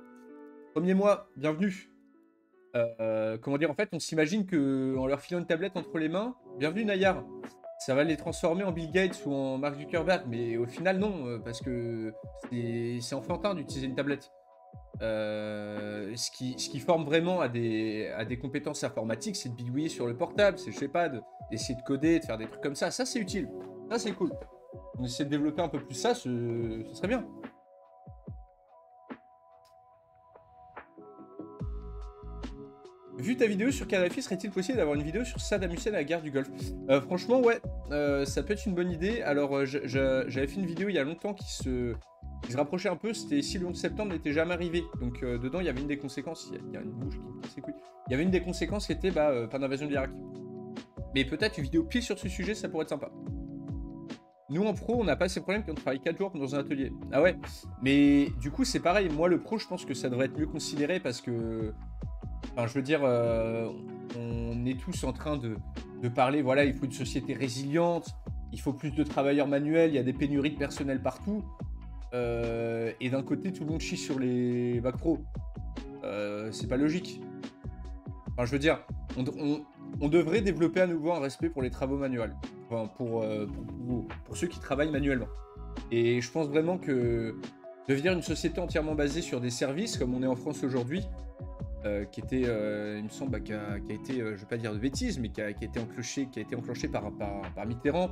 Premier mois, bienvenue. Comment dire, en fait, on s'imagine qu'en leur filant une tablette entre les mains, bienvenue Nayar, ça va les transformer en Bill Gates ou en Mark Zuckerberg, mais au final, non, parce que c'est enfantin d'utiliser une tablette. Ce qui forme vraiment à des compétences informatiques, c'est de bidouiller sur le portable, c'est, je sais pas, d'essayer de coder, de faire des trucs comme ça. Ça, c'est utile. Ça, c'est cool. On essaie de développer un peu plus ça, ce serait bien. Vu ta vidéo sur Kadhafi, serait-il possible d'avoir une vidéo sur Saddam Hussein à la guerre du Golfe? Franchement, ouais, ça peut être une bonne idée. Alors, j'avais fait une vidéo il y a longtemps qui se rapprochait un peu. C'était si le 11 septembre n'était jamais arrivé. Donc, dedans, il y avait une des conséquences. Il y a une bouche qui me casse les couilles. Il y avait une des conséquences qui était pas d'invasion de l'Irak. Mais peut-être une vidéo pile sur ce sujet, ça pourrait être sympa. Nous, en pro, on n'a pas ces problèmes quand on travaille 4 jours dans un atelier. Ah ouais, mais du coup, c'est pareil. Moi, le pro, je pense que ça devrait être mieux considéré parce que... Enfin, je veux dire, on est tous en train de parler, voilà, il faut une société résiliente, il faut plus de travailleurs manuels, il y a des pénuries de personnel partout. Et d'un côté, tout le monde chie sur les bacs pro. C'est pas logique. Enfin, je veux dire, on devrait développer à nouveau un respect pour les travaux manuels. Enfin, pour ceux qui travaillent manuellement. Et je pense vraiment que devenir une société entièrement basée sur des services, comme on est en France aujourd'hui, qui était, il me semble, qui a été, je ne vais pas dire de bêtises, mais qui a été enclenché par Mitterrand,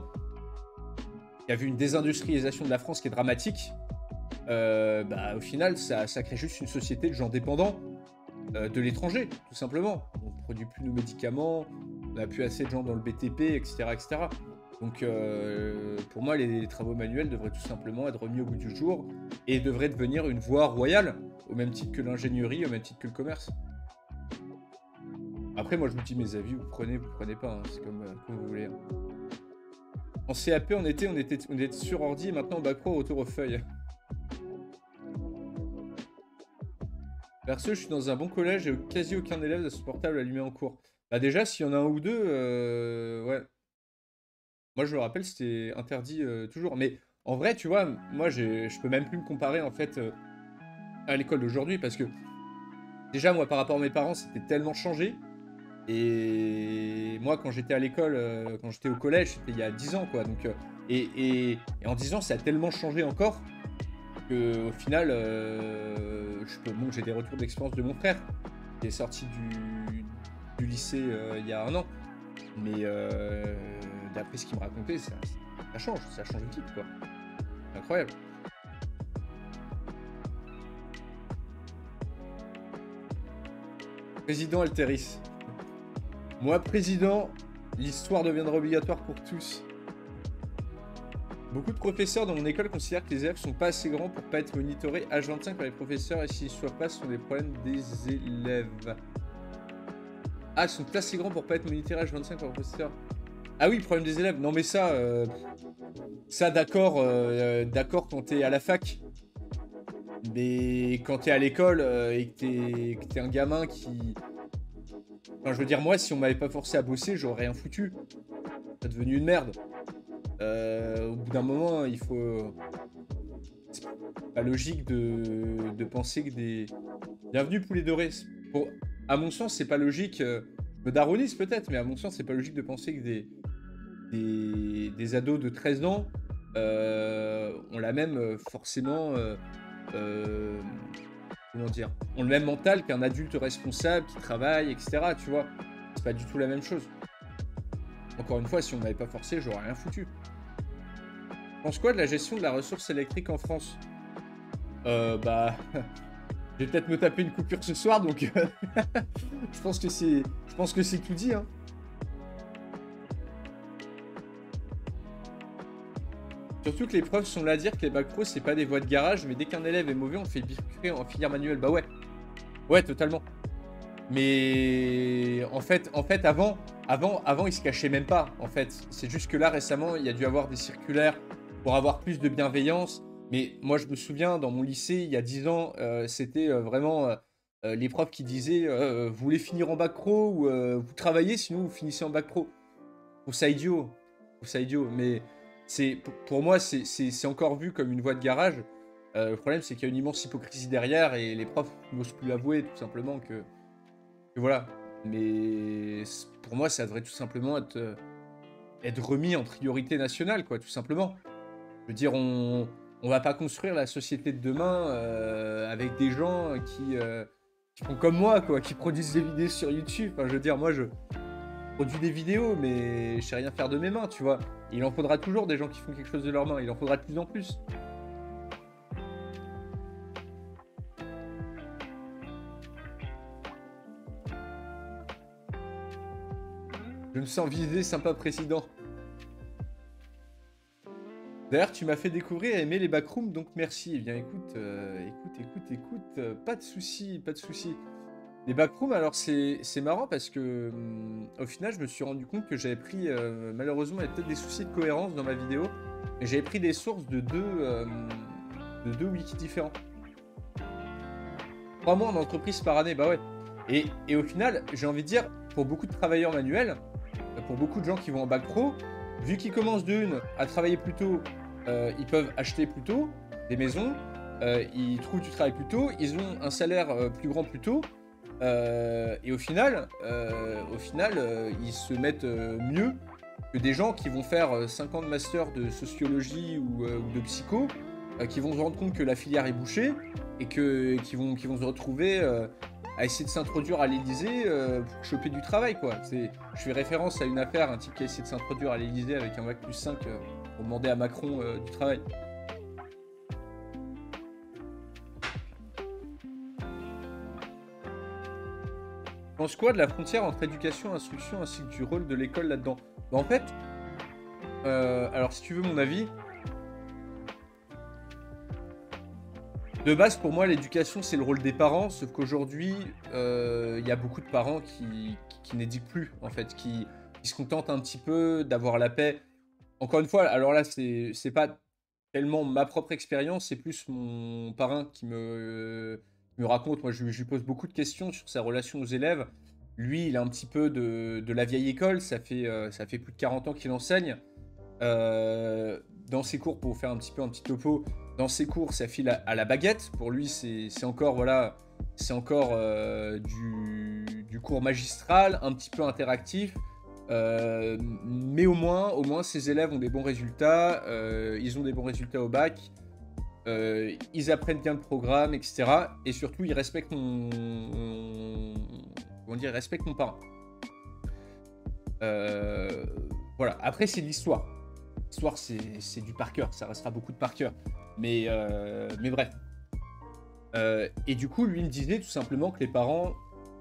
qui a vu une désindustrialisation de la France qui est dramatique. Au final, ça crée juste une société de gens dépendants de l'étranger, tout simplement. On ne produit plus nos médicaments, on n'a plus assez de gens dans le BTP, etc. etc. Donc, pour moi, les travaux manuels devraient tout simplement être remis au goût du jour et devraient devenir une voie royale, au même titre que l'ingénierie, au même titre que le commerce. Après, moi, je vous dis mes avis, vous prenez pas, hein, c'est comme vous voulez. Hein. En CAP, on était sur ordi, et maintenant, en bac pro, retour aux feuilles. Perso, je suis dans un bon collège et quasi aucun élève n'a son portable allumé en cours. Bah déjà, s'il y en a un ou deux, ouais. Moi, je le rappelle, c'était interdit toujours. Mais en vrai, tu vois, moi, je peux même plus me comparer, en fait, à l'école d'aujourd'hui, parce que déjà, moi, par rapport à mes parents, c'était tellement changé. Et moi, quand j'étais à l'école, quand j'étais au collège, c'était il y a 10 ans, quoi. Donc, et en 10 ans, ça a tellement changé encore qu'au final, bon, j'ai des retours d'expérience de mon frère qui est sorti du lycée il y a 1 an. Mais d'après ce qu'il me racontait, ça change vite, quoi. C'est incroyable. Président Alteris. Moi, président, l'histoire deviendra obligatoire pour tous. Beaucoup de professeurs dans mon école considèrent que les élèves sont pas assez grands pour pas être monitorés H25 par les professeurs et s'ils ne soient pas, ce sont des problèmes des élèves. Ah, ils sont pas assez grands pour pas être monitorés H25 par les professeurs. Ah oui, problème des élèves. Non mais ça d'accord quand t'es à la fac. Mais quand t'es à l'école et que t'es un gamin qui... Enfin, je veux dire, moi, si on m'avait pas forcé à bosser, j'aurais rien foutu. C'est devenu une merde. Au bout d'un moment, il faut... C'est pas logique de penser que des... Bienvenue poulet doré. À mon sens, c'est pas logique... Je me daronise peut-être, mais à mon sens, c'est pas logique de penser que des ados de 13 ans ont la même forcément... comment dire, ont le même mental qu'un adulte responsable qui travaille, etc. Tu vois, c'est pas du tout la même chose. Encore une fois, si on m'avait pas forcé, j'aurais rien foutu. Tu penses quoi de la gestion de la ressource électrique en France? Je vais peut-être me taper une coupure ce soir, donc je pense que c'est tout dit, hein. Surtout que les profs sont là à dire que les bacs pro c'est pas des voies de garage, mais dès qu'un élève est mauvais, on le fait bifurquer en filière manuelle. Bah ouais. Ouais, totalement. Mais en fait avant, ils se cachaient même pas. En fait, c'est juste que là récemment, il y a dû avoir des circulaires pour avoir plus de bienveillance. Mais moi, je me souviens, dans mon lycée, il y a 10 ans, c'était vraiment les profs qui disaient vous voulez finir en bac pro ou vous travaillez sinon vous finissez en bac pro. Je trouve ça idiot. Je trouve ça idiot. Mais pour moi, c'est encore vu comme une voie de garage. Le problème, c'est qu'il y a une immense hypocrisie derrière et les profs n'osent plus l'avouer, tout simplement, que voilà. Mais pour moi, ça devrait tout simplement être remis en priorité nationale, quoi, tout simplement. Je veux dire, on va pas construire la société de demain avec des gens qui font comme moi, quoi, qui produisent des vidéos sur YouTube. Enfin, je veux dire, moi, je produis des vidéos, mais je sais rien faire de mes mains, tu vois. Il en faudra toujours des gens qui font quelque chose de leurs mains. Il en faudra de plus en plus. Je me sens visé, sympa président. D'ailleurs, tu m'as fait découvrir et aimer les backrooms, donc merci. Eh bien, écoute, pas de souci, pas de souci. Les backrooms, alors c'est marrant parce que au final, je me suis rendu compte que j'avais pris, malheureusement, il y a peut-être des soucis de cohérence dans ma vidéo, mais j'avais pris des sources de deux wikis différents. 3 mois en entreprise par année, bah ouais. Et au final, j'ai envie de dire, pour beaucoup de travailleurs manuels, pour beaucoup de gens qui vont en bac pro, vu qu'ils commencent à travailler plus tôt, ils peuvent acheter plus tôt des maisons, ils trouvent du travail plus tôt, ils ont un salaire plus grand plus tôt, et au final, ils se mettent mieux que des gens qui vont faire 5 ans de master de sociologie ou de psycho, qui vont se rendre compte que la filière est bouchée et qui vont se retrouver à essayer de s'introduire à l'Élysée pour choper du travail, quoi. Je fais référence à une affaire, un type qui a essayé de s'introduire à l'Élysée avec un bac plus 5 pour demander à Macron du travail. Tu penses quoi de la frontière entre éducation et instruction ainsi que du rôle de l'école là-dedans? Bah, en fait, alors si tu veux mon avis, de base, pour moi, l'éducation, c'est le rôle des parents, sauf qu'aujourd'hui, il y a beaucoup de parents qui n'éduquent plus, en fait, qui se contentent un petit peu d'avoir la paix. Encore une fois, alors là, c'est pas tellement ma propre expérience, c'est plus mon parrain qui me raconte. Moi, je lui pose beaucoup de questions sur sa relation aux élèves. Lui, il est un petit peu de la vieille école, ça fait plus de 40 ans qu'il enseigne. Dans ses cours, pour vous faire un petit topo, dans ses cours, ça file à la baguette. Pour lui, c'est encore, voilà, c'est encore du cours magistral, un petit peu interactif. Mais au moins, ses élèves ont des bons résultats. Ils ont des bons résultats au bac. Ils apprennent bien le programme, etc. Et surtout, ils respectent comment dire, ils respectent mon parent. Voilà. Après, c'est l'histoire. L'histoire, c'est du par cœur. Ça restera beaucoup de par cœur. Mais bref. Et du coup, lui me disait tout simplement que les parents,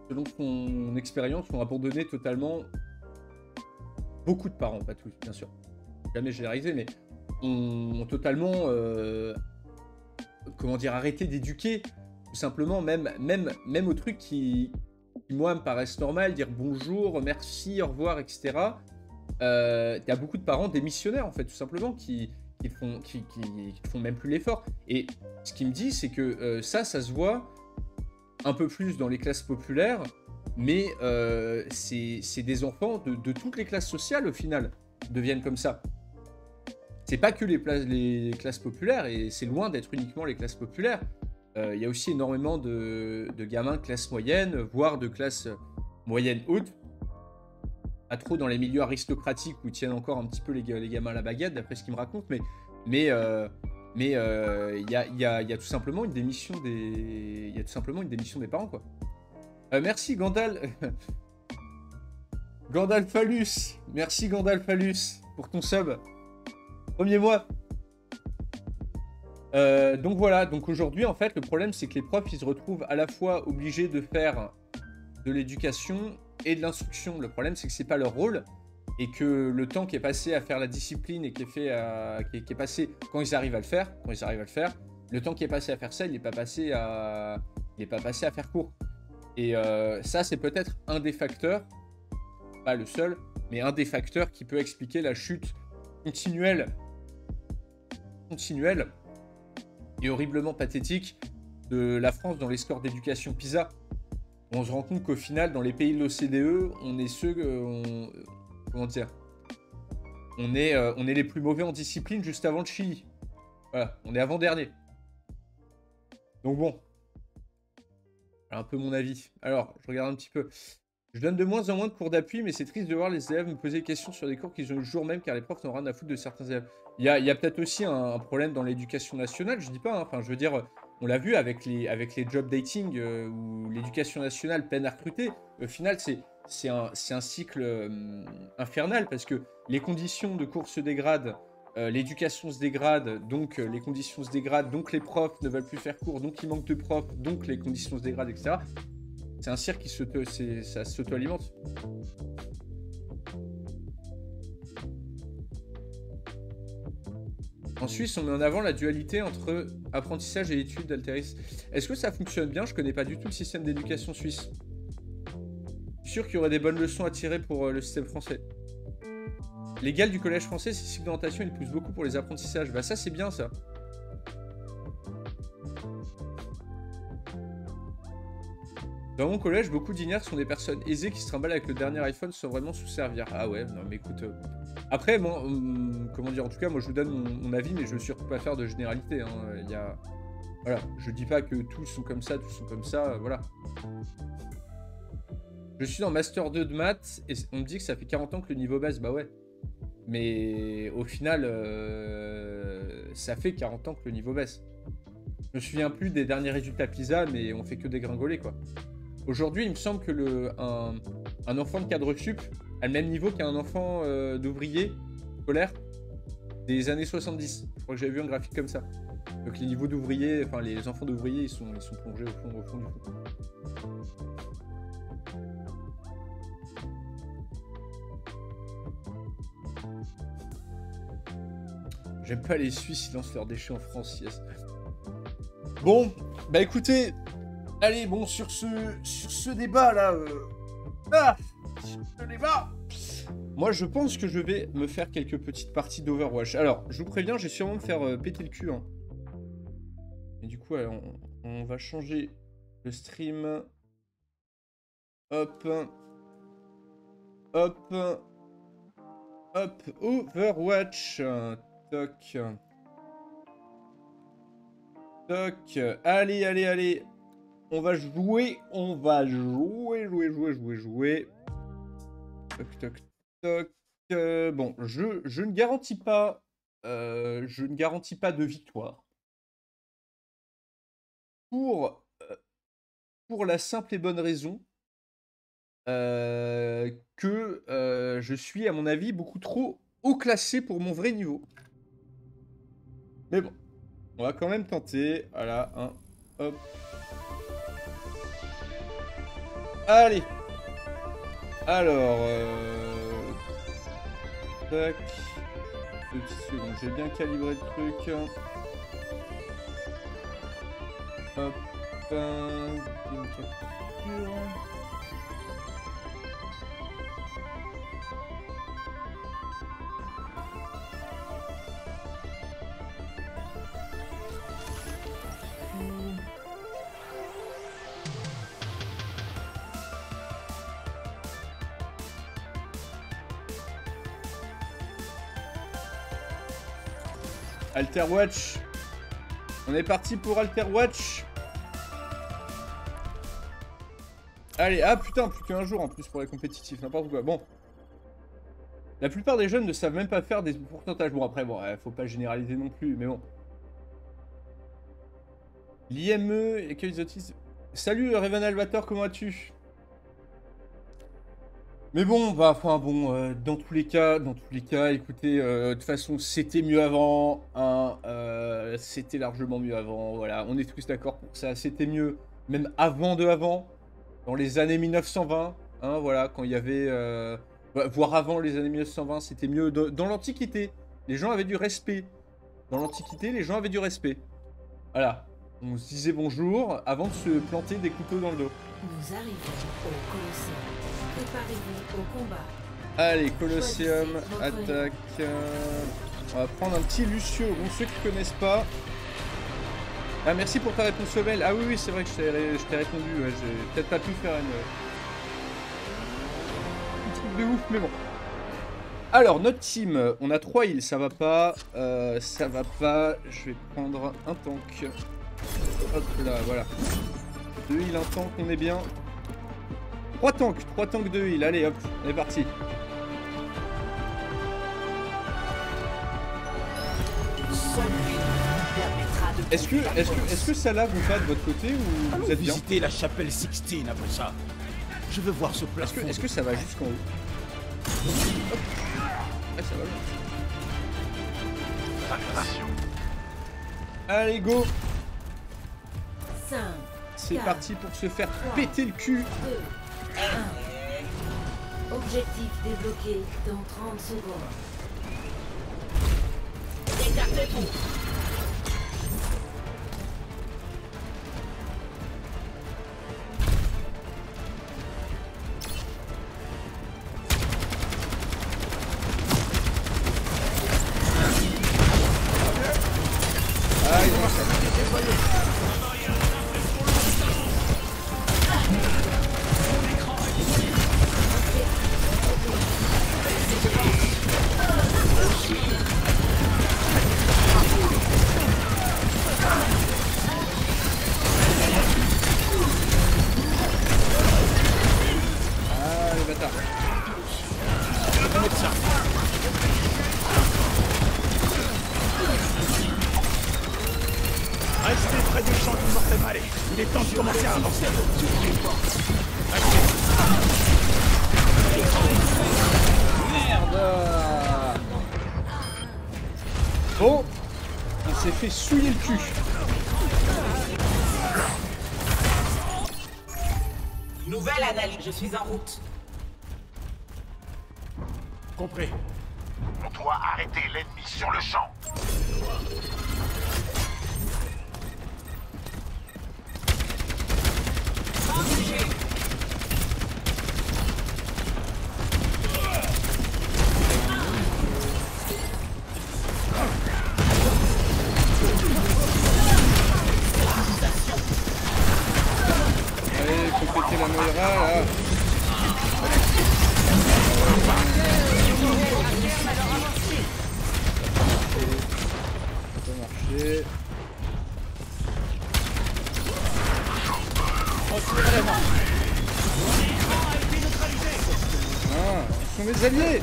selon son expérience, ont abandonné totalement. Beaucoup de parents, pas tous, bien sûr. Jamais généralisé, mais ont totalement, comment dire, arrêté d'éduquer. Tout simplement, même au truc qui, moi, me paraissent normal, dire bonjour, merci, au revoir, etc. Il y a beaucoup de parents démissionnaires, en fait, tout simplement, qui font même plus l'effort. Et ce qu'il me dit, c'est que ça se voit un peu plus dans les classes populaires, mais c'est des enfants de toutes les classes sociales, au final, deviennent comme ça. C'est pas que les classes populaires, et c'est loin d'être uniquement les classes populaires. Il y a aussi énormément de gamins de classe moyenne, voire de classe moyenne haute. Pas trop dans les milieux aristocratiques où tiennent encore un petit peu les gamins à la baguette, d'après ce qu'ils me racontent, mais il y a tout simplement une démission des parents, quoi. Merci Gandalfalus. Merci Gandalfalus pour ton sub. Premier mois. Donc voilà, donc aujourd'hui en fait le problème c'est que les profs ils se retrouvent à la fois obligés de faire de l'éducation et de l'instruction. Le problème c'est que c'est pas leur rôle et que le temps qui est passé à faire la discipline et qui est passé quand ils arrivent à le faire, le temps qui est passé à faire ça, il n'est pas passé à faire cours. Et ça c'est peut-être un des facteurs, pas le seul, mais un des facteurs qui peut expliquer la chute continuelle et horriblement pathétique de la France dans les scores d'éducation PISA. on se rend compte qu'au final, dans les pays de l'OCDE, on est ceux... comment dire, on est les plus mauvais en discipline juste avant le Chili. Voilà, on est avant-dernier. Donc bon. Voilà un peu mon avis. Alors, je regarde un petit peu. Je donne de moins en moins de cours d'appui, mais c'est triste de voir les élèves me poser des questions sur des cours qu'ils ont eu le jour même, car les profs n'ont rien à foutre de certains élèves. Il y a peut-être aussi un problème dans l'éducation nationale, je dis pas. Hein. Enfin, je veux dire, on l'a vu avec les job dating, où l'éducation nationale peine à recruter. Au final, c'est un cycle infernal, parce que les conditions de cours se dégradent, l'éducation se dégrade, donc les conditions se dégradent, donc les profs ne veulent plus faire cours, donc il manque de profs, donc les conditions se dégradent, etc. C'est un cirque qui ça s'auto-alimente. En Suisse, on met en avant la dualité entre apprentissage et études d'altérisme. Est-ce que ça fonctionne bien? Je connais pas du tout le système d'éducation suisse. Je suis sûr qu'il y aurait des bonnes leçons à tirer pour le système français. L'égal du collège français, c'est cycle d'orientation, il pousse beaucoup pour les apprentissages. Bah ça, c'est bien, ça. Dans mon collège, beaucoup d'ignards sont des personnes aisées qui se trimballent avec le dernier iPhone sans vraiment se servir. Ah ouais, non mais écoute... Après, moi, comment dire, en tout cas, moi je vous donne mon avis, mais je ne veux surtout pas faire de généralité. Hein. Il y a... Voilà, je dis pas que tous sont comme ça, voilà. Je suis en Master 2 de maths, et on me dit que ça fait 40 ans que le niveau baisse, bah ouais. Mais au final, ça fait 40 ans que le niveau baisse. Je me souviens plus des derniers résultats PISA, mais on fait que dégringoler, quoi. Aujourd'hui, il me semble que un enfant de cadre sup a le même niveau qu'un enfant d'ouvrier scolaire des années 70. Je crois que j'avais vu un graphique comme ça. Donc les niveaux d'ouvriers, enfin les enfants d'ouvriers, ils sont plongés au fond du fond. J'aime pas les Suisses, ils lancent leurs déchets en France, yes. Bon, bah écoutez, allez, bon, sur ce débat-là, sur ce débat, moi je pense que je vais me faire quelques petites parties d'Overwatch. Alors, je vous préviens, je vais sûrement me faire péter le cul. Hein. Et du coup, alors, on va changer le stream. Hop. Hop. Hop. Overwatch. Toc. Toc. Allez, allez, allez. On va jouer. On va jouer. Toc, toc, toc. Bon, je ne garantis pas. Je ne garantis pas de victoire. Pour la simple et bonne raison que je suis, à mon avis, beaucoup trop haut classé pour mon vrai niveau. Mais bon, on va quand même tenter. Voilà, hein, hop. Allez. Alors, tac. 2 petites secondes, j'ai bien calibré le truc. Hop. Une capture. Alterwatch. On est parti pour Alterwatch. Allez, ah putain, plus qu'un jour en plus pour les compétitifs, n'importe quoi. Bon. La plupart des jeunes ne savent même pas faire des pourcentages. Bon, après, bon, faut pas généraliser non plus, mais bon. L'IME et que les autistes... Salut Revan Alvator, comment vas-tu? Mais bon, bah, enfin bon, dans tous les cas, écoutez, de toute façon, c'était mieux avant, hein, c'était largement mieux avant, voilà, on est tous d'accord pour ça, c'était mieux, même avant de avant, dans les années 1920, hein, voilà, quand il y avait, voire avant les années 1920, c'était mieux, dans l'Antiquité, les gens avaient du respect, dans l'Antiquité, les gens avaient du respect, voilà, on se disait bonjour avant de se planter des couteaux dans le dos. Nous arrivons au Colosseum. Préparez-vous au combat. Allez, Colosseum, attaque. On va prendre un petit Lucio. Bon, ceux qui connaissent pas. Ah, merci pour ta réponse Sobel. Ah oui, oui, c'est vrai que je t'ai répondu. Ouais, j'ai peut-être pas pu faire un truc de ouf, mais bon. Alors, notre team, on a 3 heals, ça va pas. Ça va pas. Je vais prendre un tank. Hop là, voilà. 2 heals, un tank, on est bien. 3 tanks, 2 heals. Allez, hop, on est parti. Est-ce que ça lave ou pas de votre côté ou vous êtes bien? Visiter la chapelle Sixtine après ça. Je veux voir ce plafond. Est-ce que ça va jusqu'en haut? Hop. Ah, ça va bien. Allez, go. 5, C'est 4, parti pour se faire 3, péter le cul. 2, 1. Objectif débloqué dans 30 secondes. Écartez-vous. Ah, ils ont ça. Ah, les bâtards. Restez près du champ du mortel. Allez, il est temps de commencer à avancer. Merde. Bon, on s'est fait souiller le cul. Nouvelle analyse, je suis en route. Compris. On doit arrêter l'ennemi sur le champ. Allez, faut péter la Moira là. Ça peut marcher. Ah, ils sont mes alliés.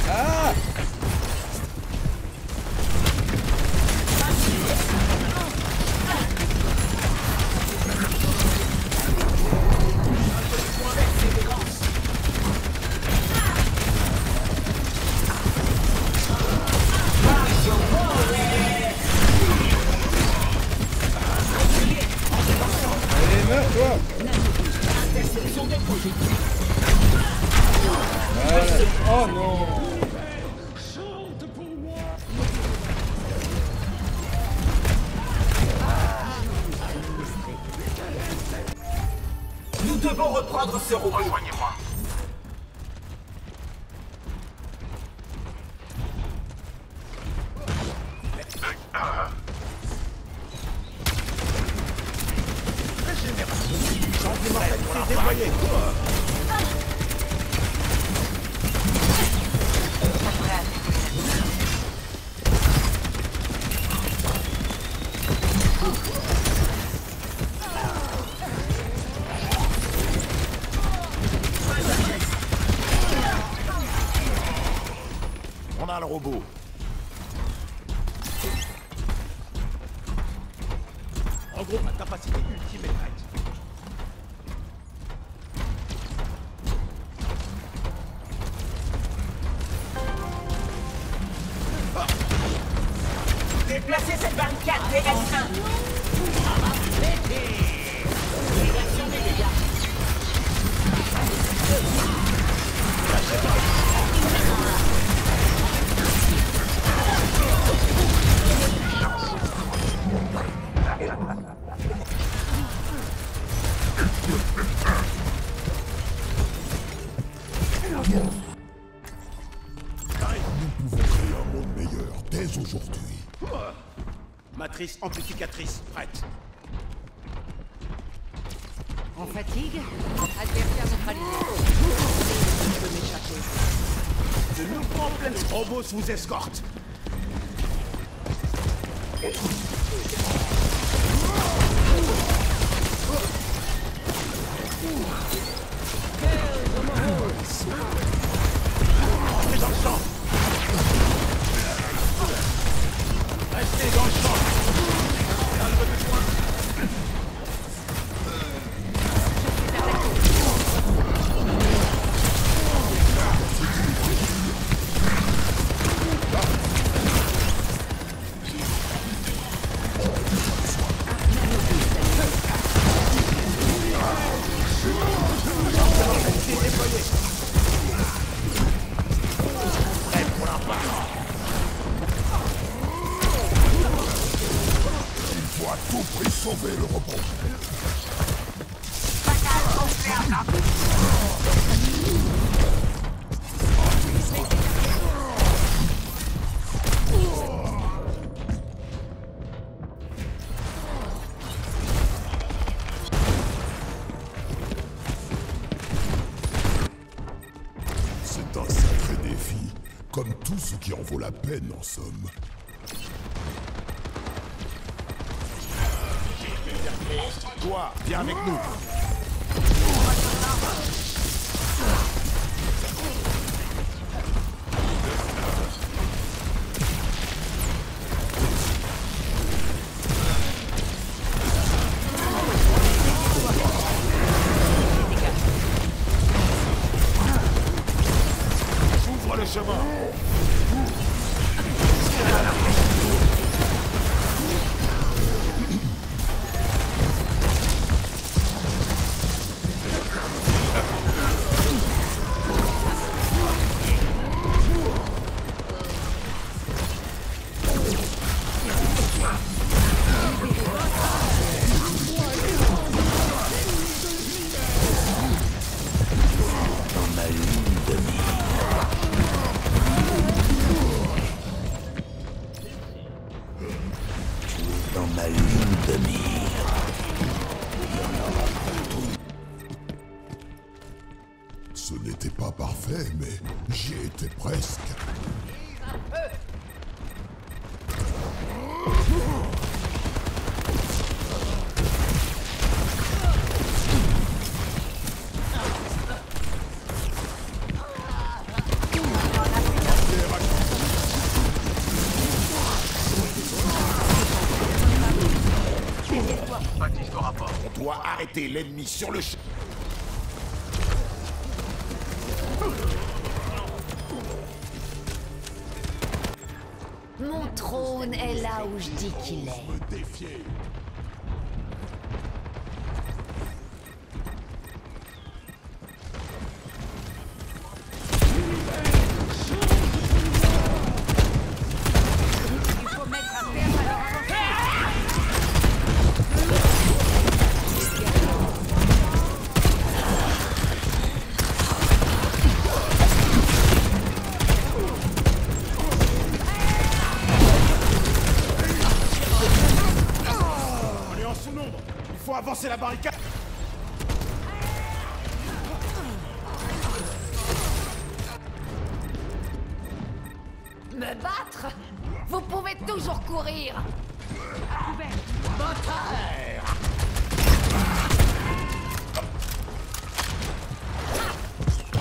Ah. Allez, meurs toi. Voilà. Oh non. Nous devons reprendre ce robot. Rejoignez-moi. Déployé. On a le robot. En gros, ma capacité ultime est prête. Déplacez cette barricade PS1. Nous pouvons créer un monde meilleur dès aujourd'hui. Matrice amplificatrice, prête. En fatigue? Adversaire neutralisé. Je peux m'échapper. De nouveau en pleine Robos vous escorte. Entrez dans le champ. Restez dans le champ. Calme-toi. Sauver le robot. C'est un sacré défi, comme tout ce qui en vaut la peine en somme. Toi, viens avec nous. Ouvre le chemin. Dans ma ligne de mire. Ce n'était pas parfait, mais j'y étais presque. On doit arrêter l'ennemi sur le champ. Mon trône est là où je dis qu'il est. Me défier. Il faut mettre un terme à leur avancée. On est en sous-nombre. Il faut avancer la barricade. Me battre? Vous pouvez toujours courir.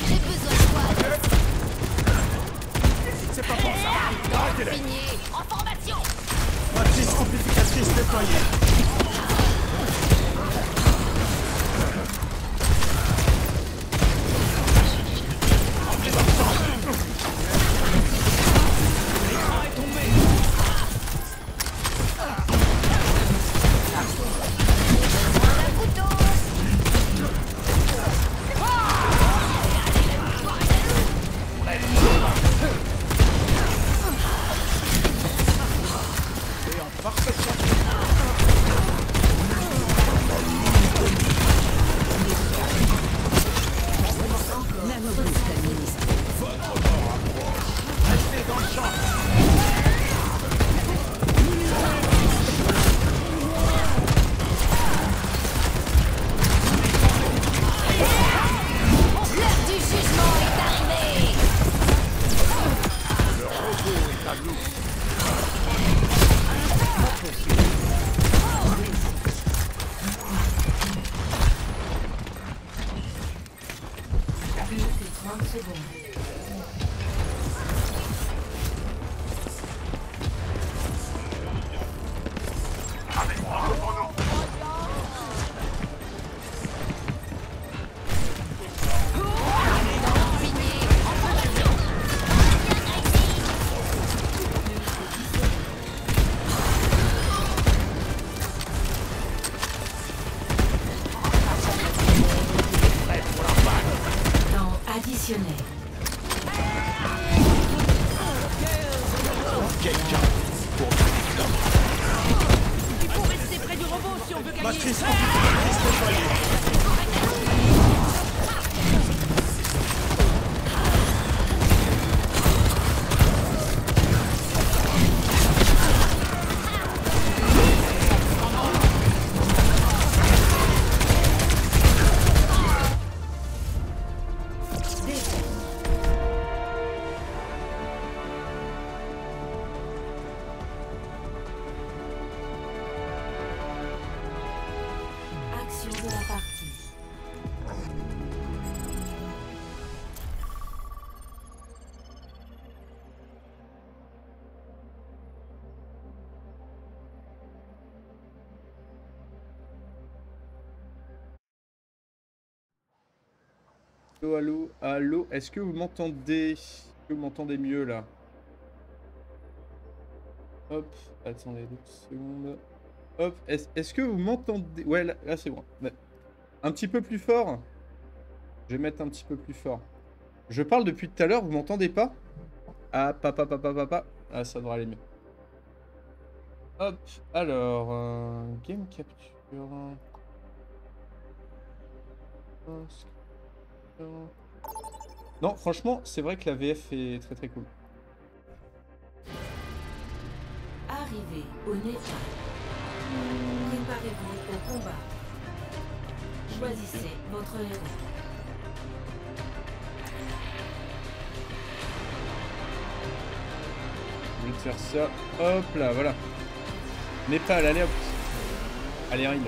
J'ai besoin de toi. C'est pas bon ça. Arrêtez-les. Signé. En formation. Matrice amplificatrice déployée. Et en parfaite santé. Plus que 30 secondes. Temps additionnel. Il faut rester près du robot si on veut gagner. Matrice Action de la partie. Allô, allô, allô, est-ce que vous m'entendez? Est-ce que vous m'entendez mieux là? Hop, attendez 2 secondes. Hop, est-ce que vous m'entendez? Ouais, là c'est bon. Ouais. Un petit peu plus fort. Je vais mettre un petit peu plus fort. Je parle depuis tout à l'heure, vous m'entendez pas? Ah, papa. Ah, ça devrait aller mieux. Hop, alors, game capture. Non, franchement, c'est vrai que la VF est très très cool. Arrivée au Népal. Préparez-vous au combat. Choisissez votre héros. Je vais te faire ça. Hop là, voilà. Népal, allez hop. Allez, heal.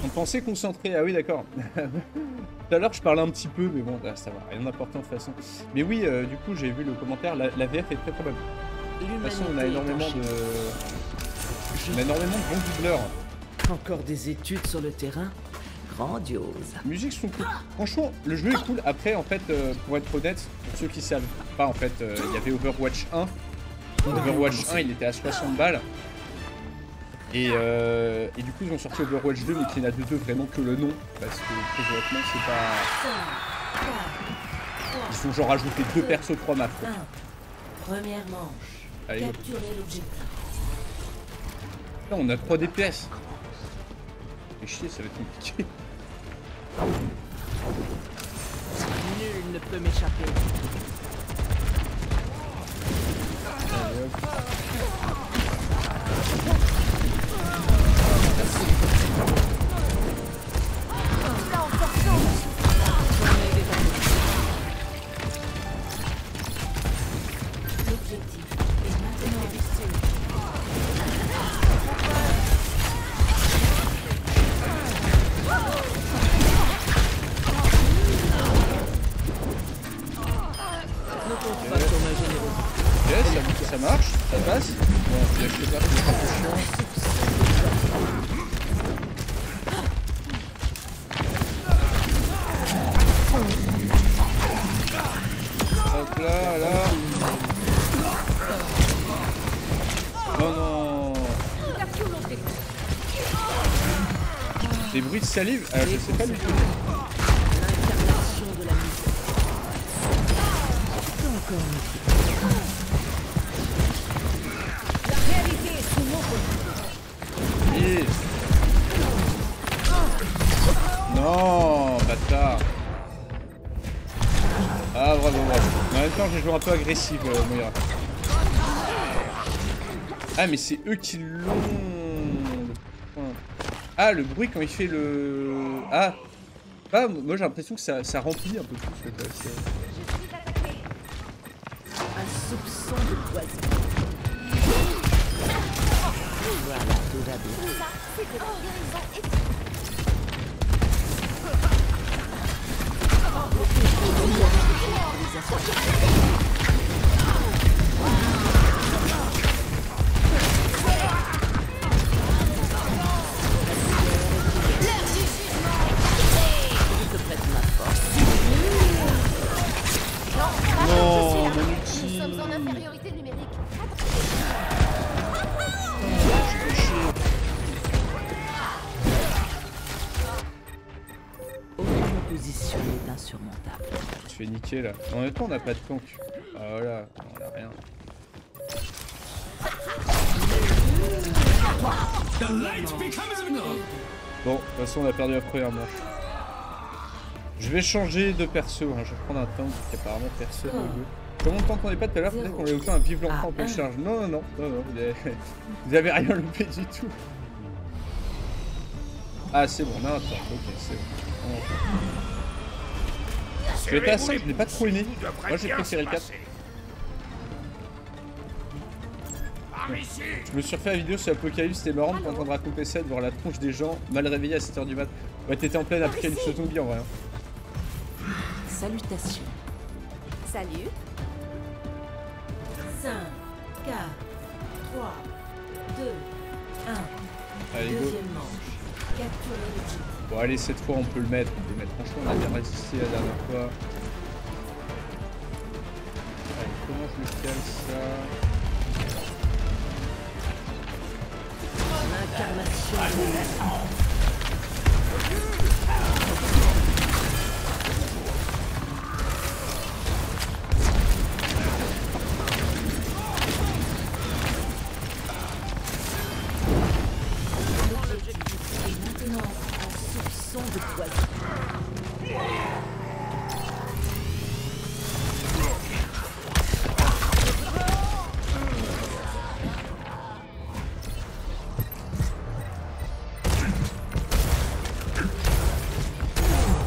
On pensait concentrer. Ah oui, d'accord. Tout à l'heure, je parlais un petit peu, mais bon, là, ça va. Rien d'important de toute façon. Mais oui, du coup, j'ai vu le commentaire. La VF est très probable. De toute façon, on a énormément de bons doubleurs. Encore des études sur le terrain? Grandiose. Les musiques sont cool. Franchement, le jeu est cool. Après, en fait, pour être honnête, pour ceux qui savent pas, en fait, il y avait Overwatch 1. Overwatch 1, il était à 60 balles. Et du coup, ils ont sorti Overwatch 2, mais qui n'a de 2 vraiment que le nom. Parce que, très honnêtement, c'est pas... Ils ont genre rajouté 2 persos 3 maps. Quoi. Première manche. Allez, Capturez l'objectif. là, on a 3 DPS. Et chier, ça va être compliqué. Nul ne peut m'échapper. Allez, hop. L'objectif est maintenant Ok, ça marche, ça passe. Bon, il y a que ça qui est un peu chiant. Hop là, là. Oh non. Des bruits de salive, je sais pas du tout. L'incarnation de la misère. Encore la réalité est sous mon contrôle. Et... Non, bâtard. Ah, bravo. Mais en même temps, j'ai joué un peu agressif, Moira. Ah, mais c'est eux qui l'ont. Ah, le bruit quand il fait le... Ah, moi j'ai l'impression que ça remplit un peu plus le texte. Un soupçon de poison. Non, mon Nous outil. sommes en infériorité numérique. Aucune opposition n'est insurmontable. Je te fais niquer là. En même temps, on n'a pas de tank. Ah voilà, on a rien. Bon, de toute façon, on a perdu la première manche. Je vais changer de perso. Hein. Je vais prendre un tank qui apparemment personne ne veut. Comment on t'entendait pas tout à l'heure? Peut-être qu'on avait autant un vive l'enfant en pleine charge. Non, vous avez rien loupé du tout. Ah, c'est bon, on a un tank. Ok, c'est bon. Je vais à 5, je l'ai pas trop aimé. Moi, j'ai préféré le 4. Je me suis refait la vidéo sur Apocalypse, c'était marrant de t'entendre raconter ça, de voir la tronche des gens mal réveillés à 7h du mat. Ouais, t'étais en pleine apocalypse zombie en vrai. Hein. Salutations. Salut. 5, 4, 3, 2, 1. Allez, go. Deuxième manche. Capturer le titre. Bon, allez, cette fois on peut le mettre. Franchement, on a bien résisté la dernière fois. Allez, comment je me cale ça? L'incarnation de la... de poison.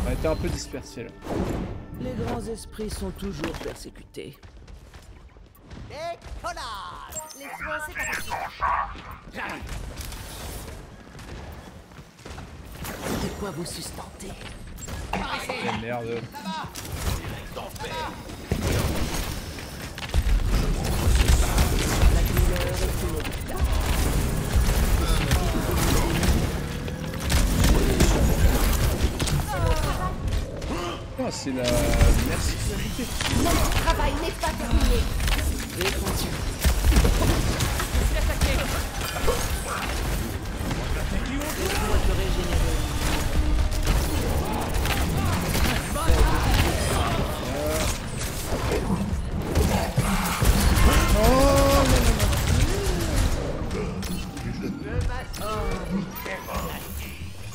On a été un peu dispersé là. Les grands esprits sont toujours persécutés. Les soins, c'est pas possible. De quoi vous sustenter? Oh, merde. La douleur est inéluctable. Oh, c'est la merciférité. Notre travail n'est pas terminé. Défendu. Laisse-moi te régénérer.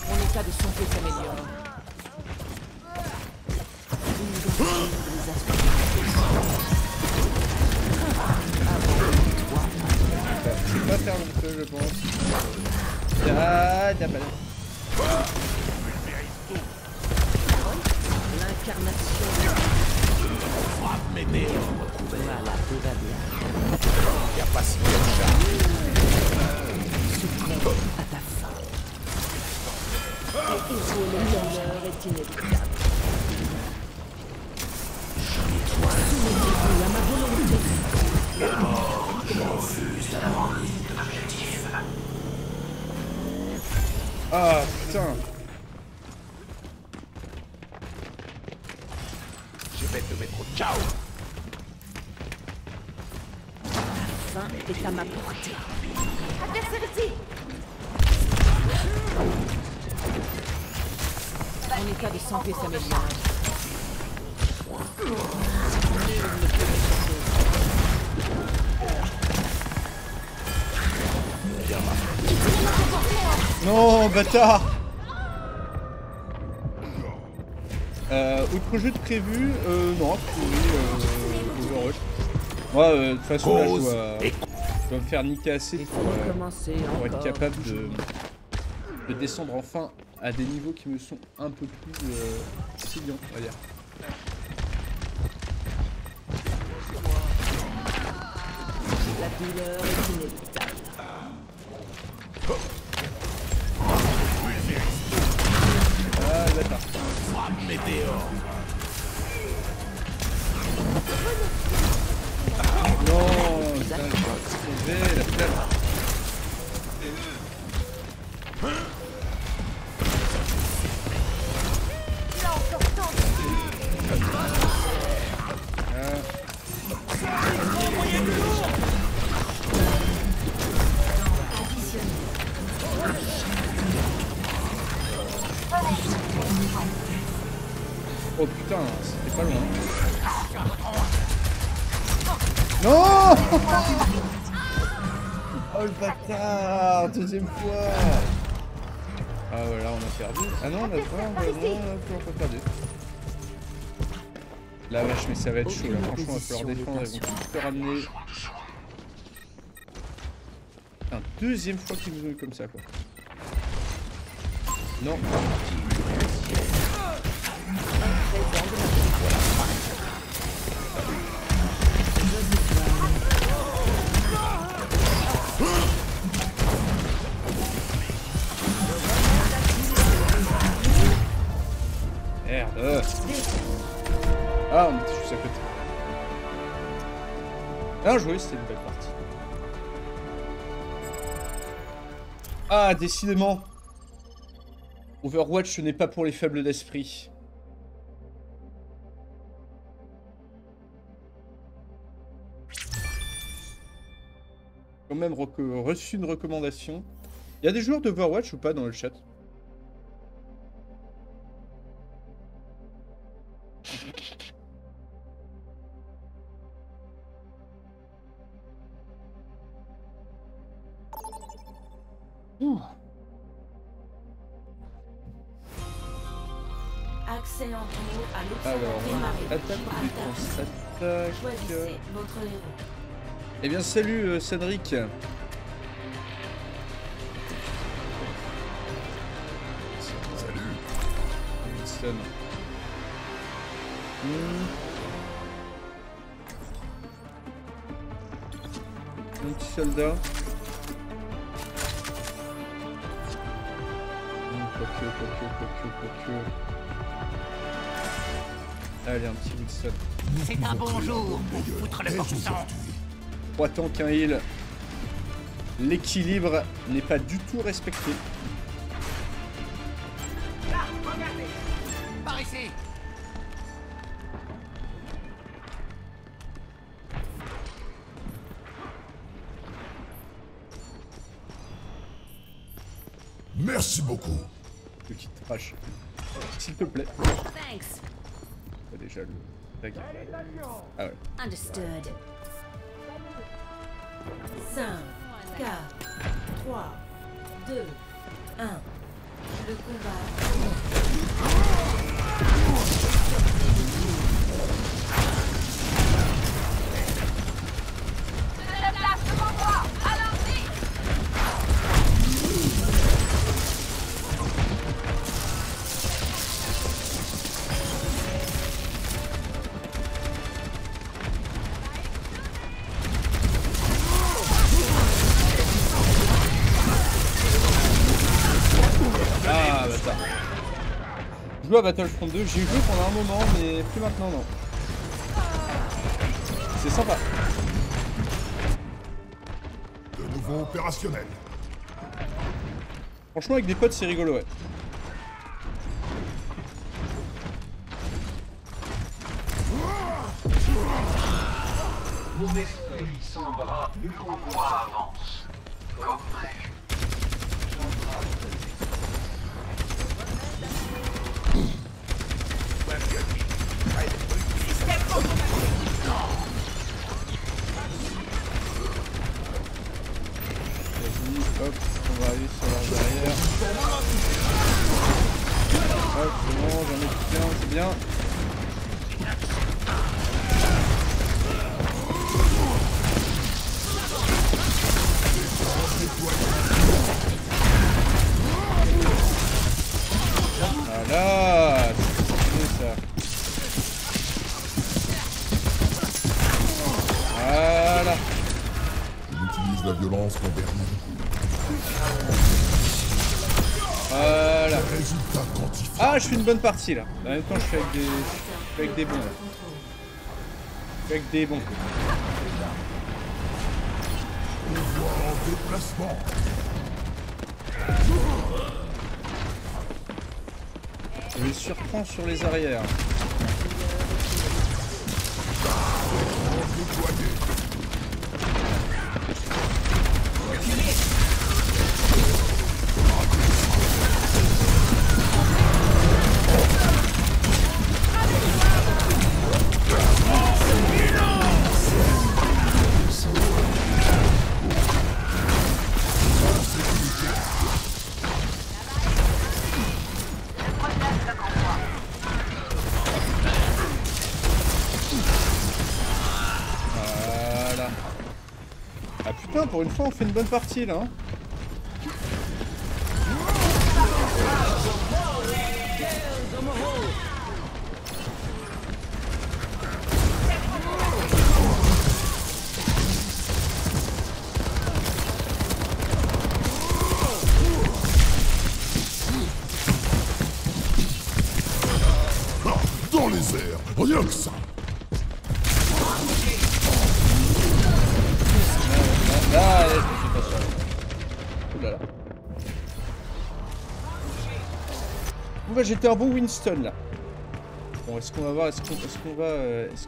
Mon état de santé s'améliore. Je vais pas faire long feu, je pense. Ah, t'as pas. L'incarnation. Voilà, tout va bien. Succombe à ta faim. Le bonheur est inéluctable. Soumettez-vous à ma volonté. Ah, putain. Je vais te mettre au ciao. La fin est à ma portée. Adversaire ici. Mon état de santé s'améliore. Non, bâtard. Autre jeu de prévu, non, Overwatch. Moi, de toute façon, là, je dois me faire niquer assez Il pour, faut recommencer pour être encore. capable de descendre enfin à des niveaux qui me sont un peu plus sillants, on va dire. La douleur est inéluctable. Météore. Non, putain, je vais la flemme. Oh putain, c'était pas loin. Non. Oh le bâtard, deuxième fois. Ah ouais, là on a perdu. Ah non, on a toujours pas perdu. La vache, mais ça va être chaud là, franchement, il va falloir défendre, ils vont tout se ramener. Putain, deuxième fois qu'ils nous ont eu comme ça quoi. Non. Merde. Ah, on était juste à côté. Bien joué, c'était une belle partie. Ah, décidément. Overwatch, ce n'est pas pour les faibles d'esprit. Quand même reçu une recommandation. Il y a des joueurs d'Overwatch ou pas dans le chat? Accès en cours à Ah ouais, l'observatoire alors, attaque ou défense? Attaque. Choisissez votre héros. Eh bien, salut Cédric. Salut. Winston. Un petit soldat. Quoique. Allez, un petit Winston. C'est un bon jour pour foutre le portant. 3 tanks, 1 heal. L'équilibre n'est pas du tout respecté. Là, regardez. Par ici. Merci beaucoup. Petit trash. S'il te plaît. Thanks. Pas déjà le... la guerre. Ah ouais. Understood. 5, 4, 3, 2, 1. Le combat. Ah, bâtard. Je joue à Battlefront 2, j'ai joué pendant un moment, mais plus maintenant, non. C'est sympa. De nouveau opérationnel. Franchement, avec des potes, c'est rigolo, ouais. Mon esprit sans bras, le convoi avance. Comme prévu. Vas-y, hop, on va aller sur leur derrière. Hop, c'est bon, j'en ai plus qu'un, c'est bien. Voilà, c'est ça. Voilà. Il utilise la violence envers nous. Voilà. Résultat quantifié. Ah, je fais une bonne partie là. En même temps, je suis avec des bons là. Je suis avec des bons. Pouvoir en déplacement. Je les surprends sur les arrières. Voilà. Ah putain, pour une fois, on fait une bonne partie là. Hein. Dans les airs, rien que ça. Là, je me suis pas sûr. Ouh là là. Bon bah j'étais un bon Winston là. Bon, est-ce qu'on va voir, est-ce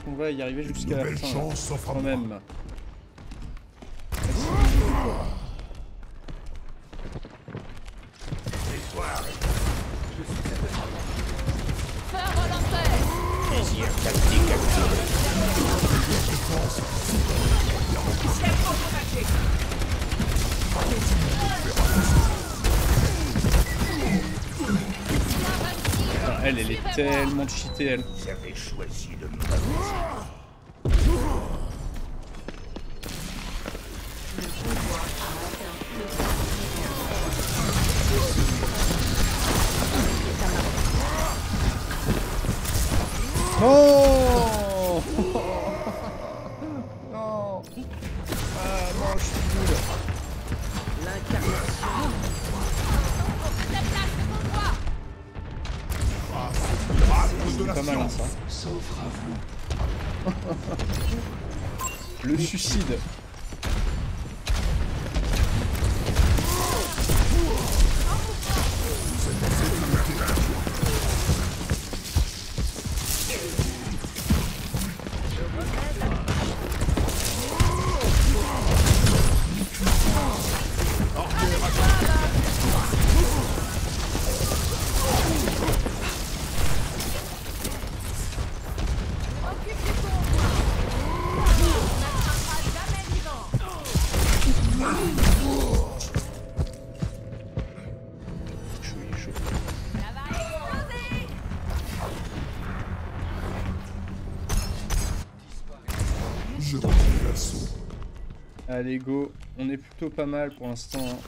qu'on va y arriver jusqu'à la Belle fin là, chance s'offre à quand moi. même. Feu volontaire. Putain, elle est tellement cheatée elle. J'avais choisi le Non. Non. Ah non, je suis nul. De la Pas mal hein, science. ça. Le suicide. J'ai repris l'assaut. Allez go, on est plutôt pas mal pour l'instant. Hein.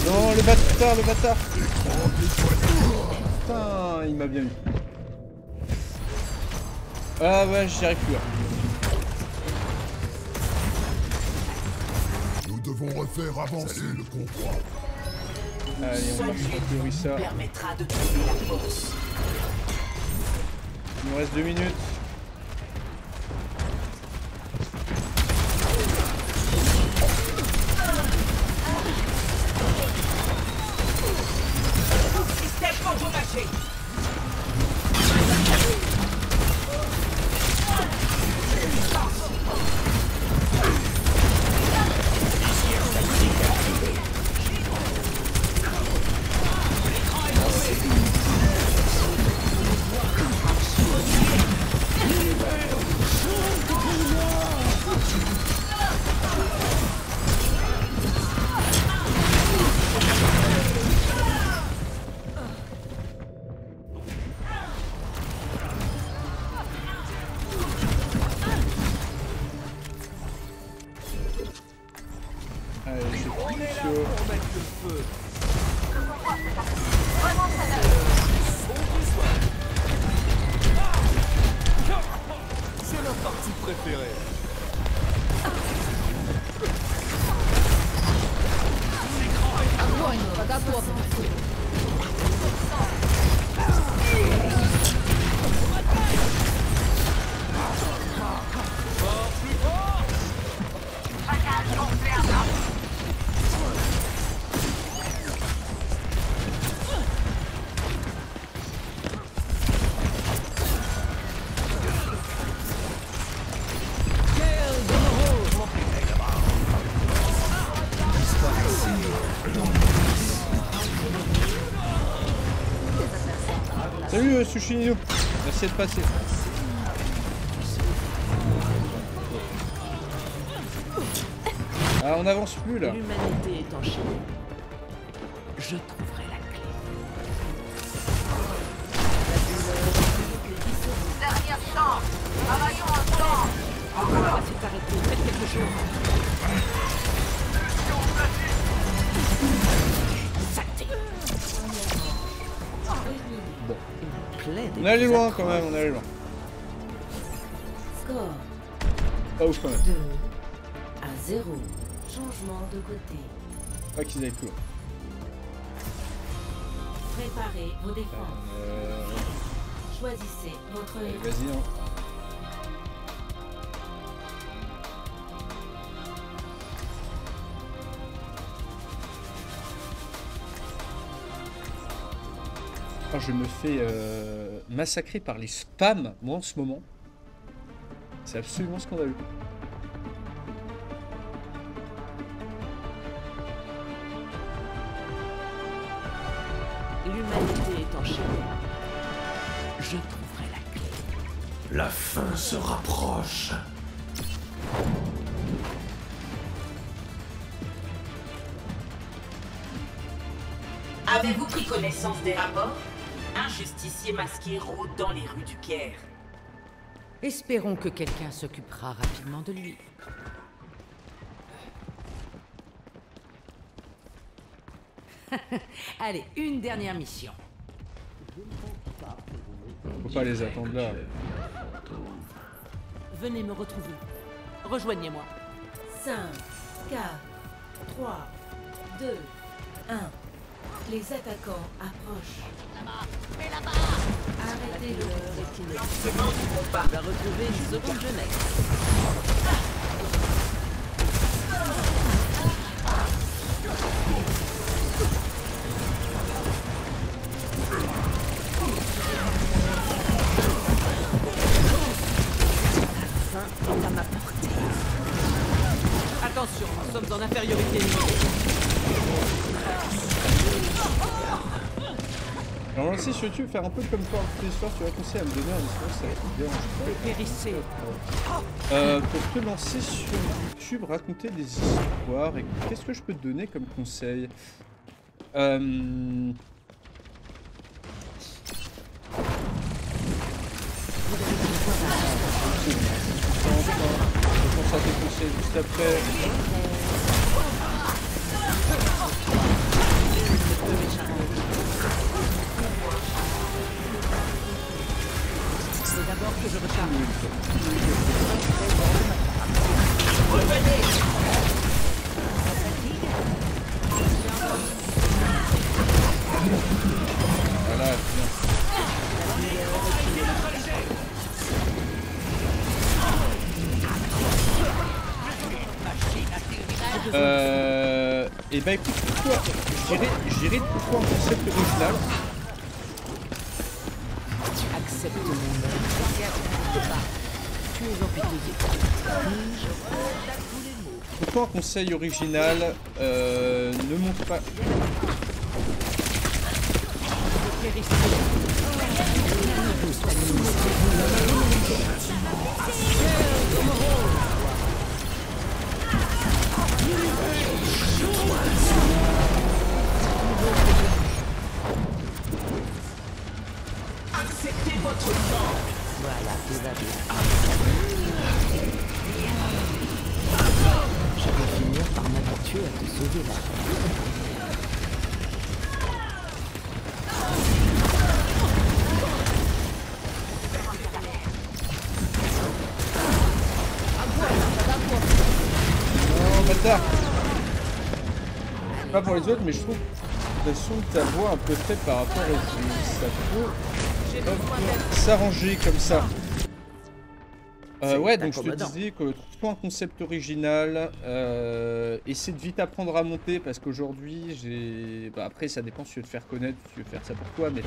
Non, le bâtard, le bâtard. Putain, il m'a bien eu. Ah ouais, j'y arrive plus. Là. Nous devons refaire avancer le combat. Allez, on va se ça. Permettra de trouver la force. Il nous reste 2 minutes. Système endommagé. Allez, je suis chaud. Pour mettre le feu. C'est leur partie préférée. Salut Sushino, merci de passer. Ah, on avance plus là. L'humanité est enchaînée. Je trouverai la clé. Dernière chance. Travaillons ensemble. C'est arrêté, faites quelque chose. Bon. Plaie On est allé loin quand même, on est allé loin. Score Pas ouf quand même. 2 à 0. Changement de côté. Pas qu'ils aient tout. Préparez vos défenses. Choisissez votre Allez, héros. vas-y, hein. Ah, je me fais massacrer par les spams, moi, en ce moment. C'est absolument scandaleux. L'humanité est enchaînée. Je trouverai la clé. La fin se rapproche. Avez-vous pris connaissance des rapports? Un justicier masqué rôde dans les rues du Caire. Espérons que quelqu'un s'occupera rapidement de lui. Allez, une dernière mission. Faut pas les attendre là. Venez me retrouver. Rejoignez-moi. 5, 4, 3, 2, 1. Les attaquants approchent. Arrêtez-le. On va retrouver une seconde jeunesse. La fin est à ma portée. Attention, nous sommes en infériorité numérique. Alors si je veux faire un peu comme toi en histoire, tu vas conseiller à me donner un histoire, ça te dérange Dépérissez. pas. Pour te lancer sur YouTube, raconter des histoires, et qu'est-ce que je peux te donner comme conseil? Je pense à tes conseils juste après. C'est d'abord que je recharge. Voilà, et bah écoute, toi, j'irai pour toi un concept original. Accepte mon œuvre. Tu es amputé. Pour toi un conseil original, ne montre pas. Acceptez votre mort. Voilà, vous avez. Je vais finir par m'aventurer. te sauver là. Non, bâtard. Pas pour les autres, mais je trouve le son de ta voix un peu fait par rapport aux autres. Ça peut s'arranger comme ça. Ouais, donc je te disais que trouve-toi un concept original, essaie de vite apprendre à monter parce qu'aujourd'hui j'ai... Bah, après ça dépend si tu veux te faire connaître, si tu veux faire ça pour toi, mais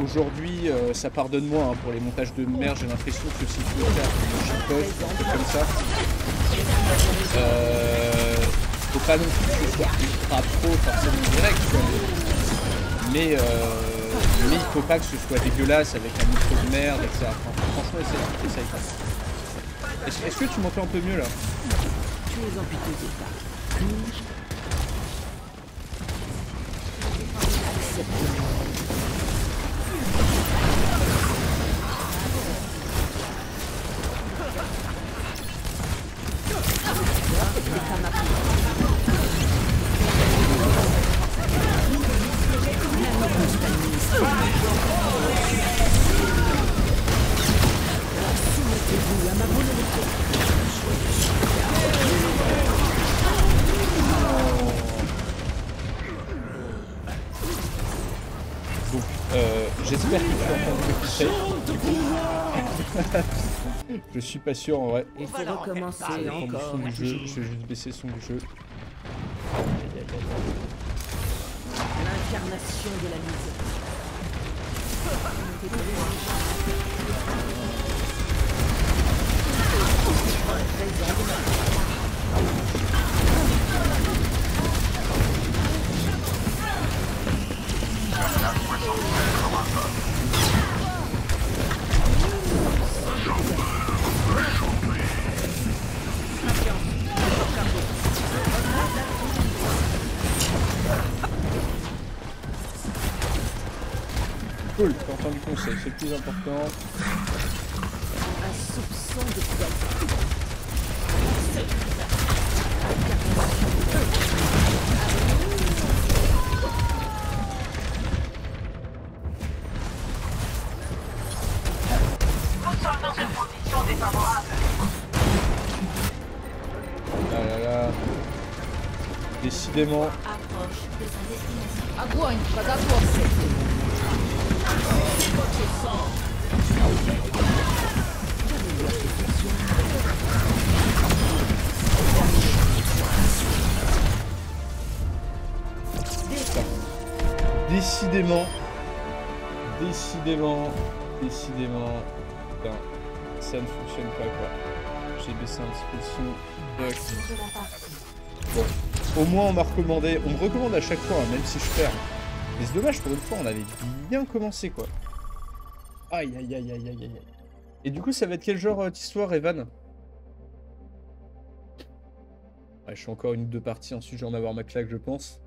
aujourd'hui ça pardonne moins hein, pour les montages de merde, j'ai l'impression que si tu veux faire du shitpost, un truc comme ça, faut pas non plus que ce soit ultra pro forcément direct, quoi, mais il faut pas que ce soit dégueulasse avec un micro de merde, etc. Enfin, franchement, essaye. Est-ce que tu m'entends un peu mieux là? Tu es amputé pas. J'espère que tu entends ce qui fait. Je suis pas sûr en vrai. Il faut recommencer Je vais prendre le encore. son du jeu. Je vais juste baisser le son du jeu. L'incarnation de la misère. Cool, t'as entendu le conseil, c'est le plus important. Un soupçon de poison. Nous sommes dans une position défavorable. Ah là là. Décidément. Approche de sa destination. Огонь! Подготовься! Décidément. Putain, ça ne fonctionne pas quoi. J'ai baissé un petit peu le son. Action de la partie. Bon, au moins on m'a recommandé. On me recommande à chaque fois, hein, même si je perds. Mais c'est dommage, pour une fois, on avait bien commencé quoi. Aïe. Et du coup, ça va être quel genre d'histoire, Evan? Ouais, je suis encore une ou deux parties, ensuite je vais en avoir ma claque, je pense.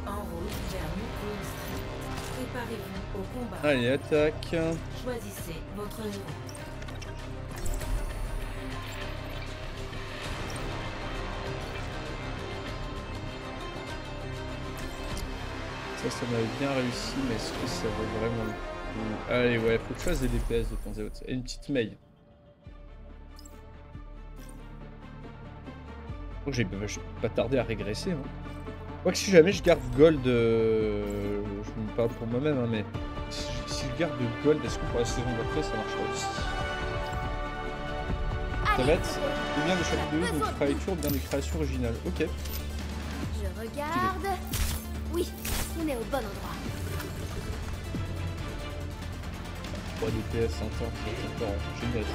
En route vers Newcomb Street. Préparez-vous au combat. Allez, attaque. Choisissez votre héros. Ça m'avait bien réussi, mais est-ce que ça vaut vraiment le coup? Allez, ouais, faut que je fasse des DPS de temps à autre. Et une petite mail. Oh, je vais pas tarder à régresser. Hein. Quoique si jamais je garde gold, je me parle pour moi-même, hein, mais si je garde gold, est-ce que pour la saison d'après ça marchera aussi? Ça va être bien des chapitres de 8, donc je ferai lecture ou bien des créations originales. Ok. Je regarde. Oui, on est au bon endroit. 3 DPS, un temps, génial ça.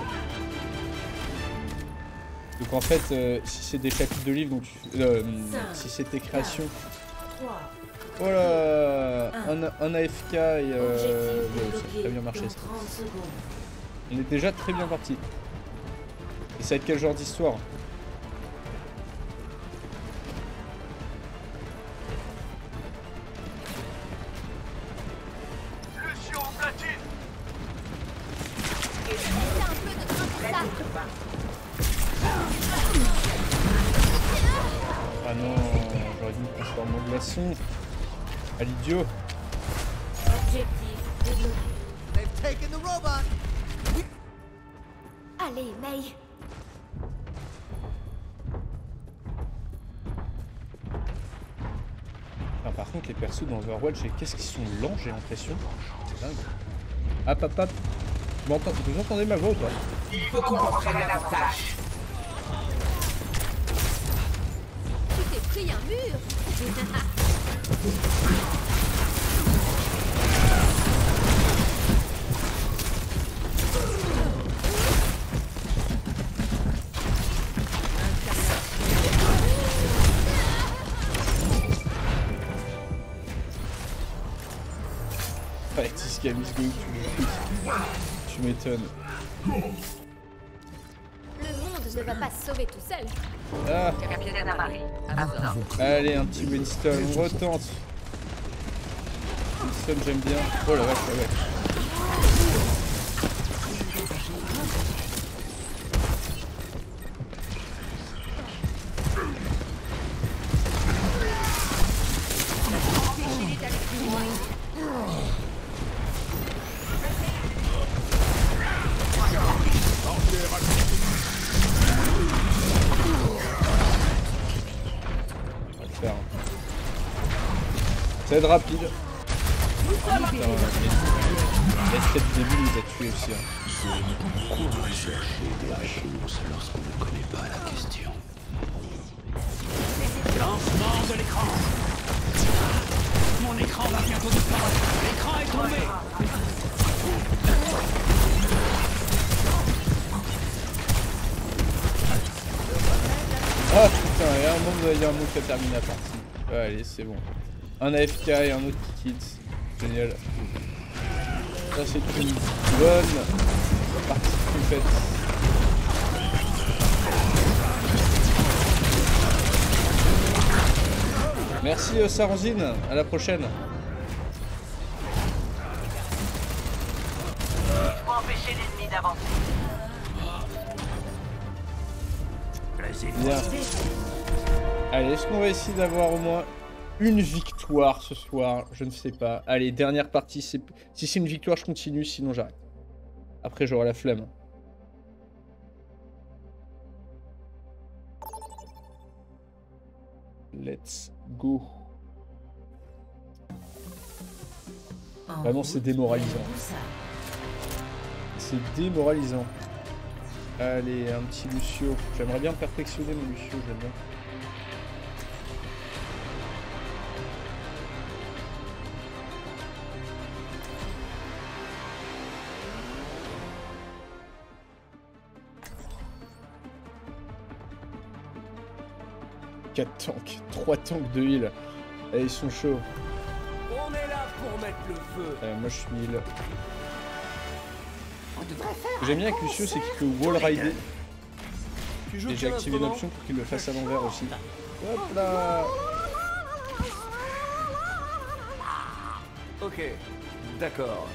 Donc en fait, si c'est des chapitres de livres, donc si c'est tes créations... Voilà, un AFK et ça a très bien marché ça. On est déjà très bien parti. Et ça va être quel genre d'histoire? glaçon. À l'idiot. Objectif débloqué. Allez, May. Ah, par contre, les persos dans Overwatch, qu'est-ce qu'ils sont lents, j'ai l'impression. C'est dingue. Hop, hop, hop. Vous entendez ma voix ou pas? Il faut qu'on reprenne l'avantage. Tu t'es pris un mur. Ouais, Tiscamis Go, tu m'étonnes. Le monde ne va pas se sauver tout seul. Ah. Capitaine Amari, à vos ordres. Allez, un petit Winston, on retente. Winston, j'aime bien. Oh la vache, la vache. Ça va être rapide. Putain, l'esthète début il nous a tué aussi. Pourquoi chercher des réponses lorsqu'on ne connaît pas la question? Lancement de l'écran. Mon écran va bientôt disparaître. L'écran est tombé. Ah putain, il y a un monde qui a terminé la partie. Ouais, allez, c'est bon. Un AFK et un autre qui quitte. Génial. Ça c'est une bonne partie complète. Merci Saranzine, à la prochaine. Il faut empêcher l'ennemi d'avancer. Bien. Allez, est-ce qu'on va essayer d'avoir au moins une victoire ce soir? Je ne sais pas. Allez, dernière partie. Si c'est une victoire, je continue. Sinon, j'arrête. Après, j'aurai la flemme. Let's go. Vraiment, c'est démoralisant. C'est démoralisant. Allez, un petit Lucio. J'aimerais bien perfectionner mon Lucio, j'aime bien. Tanks, 3 tanks de heal. Allez, ils sont chauds. On est là pour mettre le feu. Moi je suis heal. Ce que j'aime bien avec Lucio, c'est qu'il peut wall rider. Et j'ai activé une option pour qu'il le fasse à l'envers aussi. Hop là. Ok, d'accord.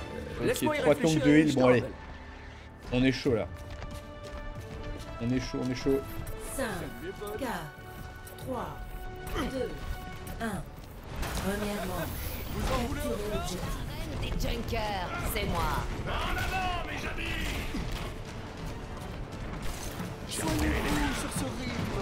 Ok, 3 tanks de heal. Bon allez. On est chaud là. On est chaud, on est chaud. 5, 4, 3, 2, 1. Premièrement, capturez l'objectif. Des junkers, c'est moi. En avant, mes amis. Soignez-vous sur ce rythme.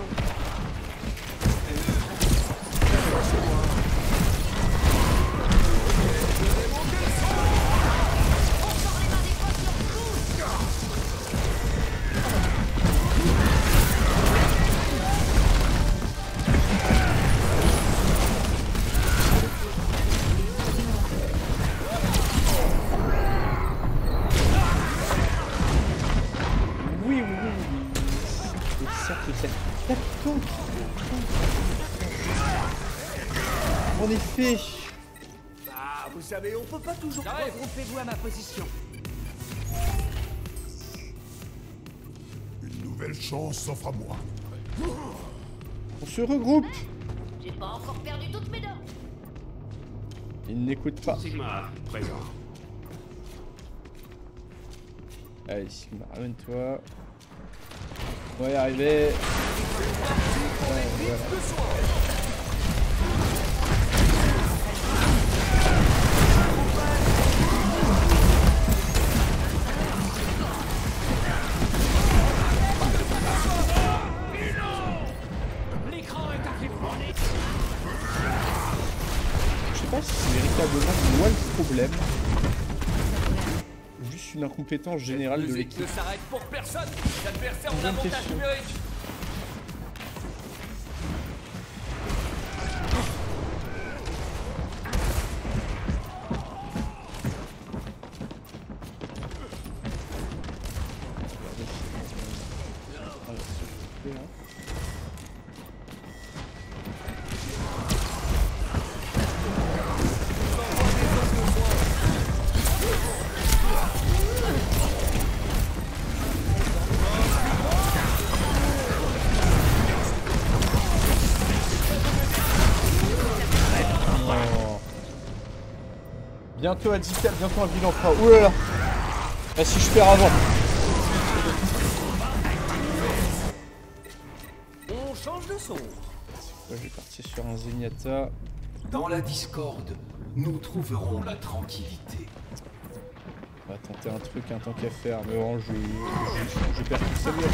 En effet. Ah, vous savez, on peut pas toujours... Regroupez-vous à ma position. Une nouvelle chance s'offre à moi. On se regroupe. J'ai pas encore perdu toutes mes dents. Il n'écoute pas. Sigma, présent. Allez, Sigma, ramène-toi. On va y arriver. Ouais, voilà. pas si c'est véritablement moi le problème. Ou juste une incompétence générale de l'équipe. Ne s'arrête pour personne. Les adversaires ont l'avantage numérique. Bientôt à 10K, bientôt un bilan 3. Oulala. Ah si je perds avant. On change de son. Je vais partir sur un Zenyatta. Dans la discorde, nous trouverons la tranquillité. On va tenter un truc, un tant qu'à faire, mais bon, je perds tout. Salut à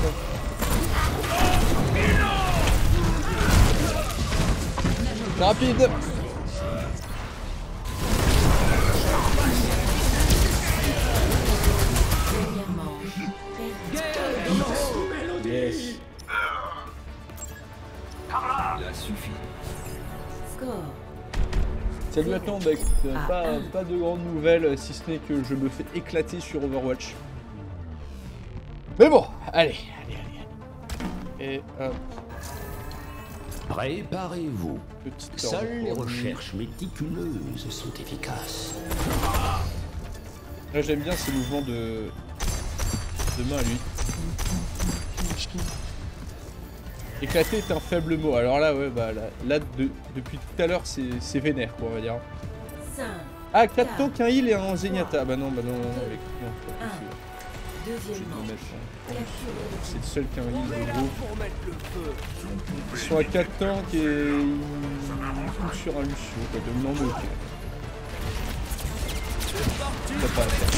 toi. Rapide. Yes. Cela suffit. Score. Salut à toi, mec. Pas de grandes nouvelles, si ce n'est que je me fais éclater sur Overwatch. Mais bon, allez. Et hop. Préparez-vous. Petite Seules les recherches méticuleuses sont efficaces. Là j'aime bien ces mouvements de main à lui. Éclater est un faible mot. Alors là, ouais, bah là depuis tout à l'heure, c'est vénère, quoi, on va dire. 5. Ah, 4 tanks, un heal et un Zenyatta. Bah non, avec non, Deuxièmement. c'est le seul qui a un heal de gros. Ils sont à 4 tanks et ils tombent sur un Lucio, quoi, de non, mais ok. Ça pas à faire.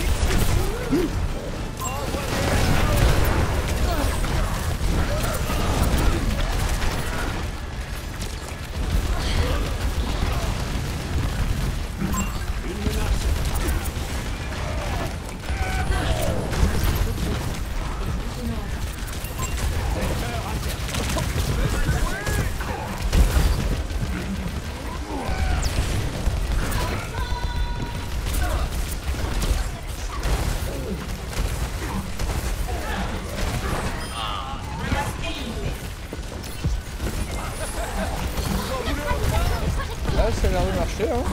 Ça a l'air de marcher, hein.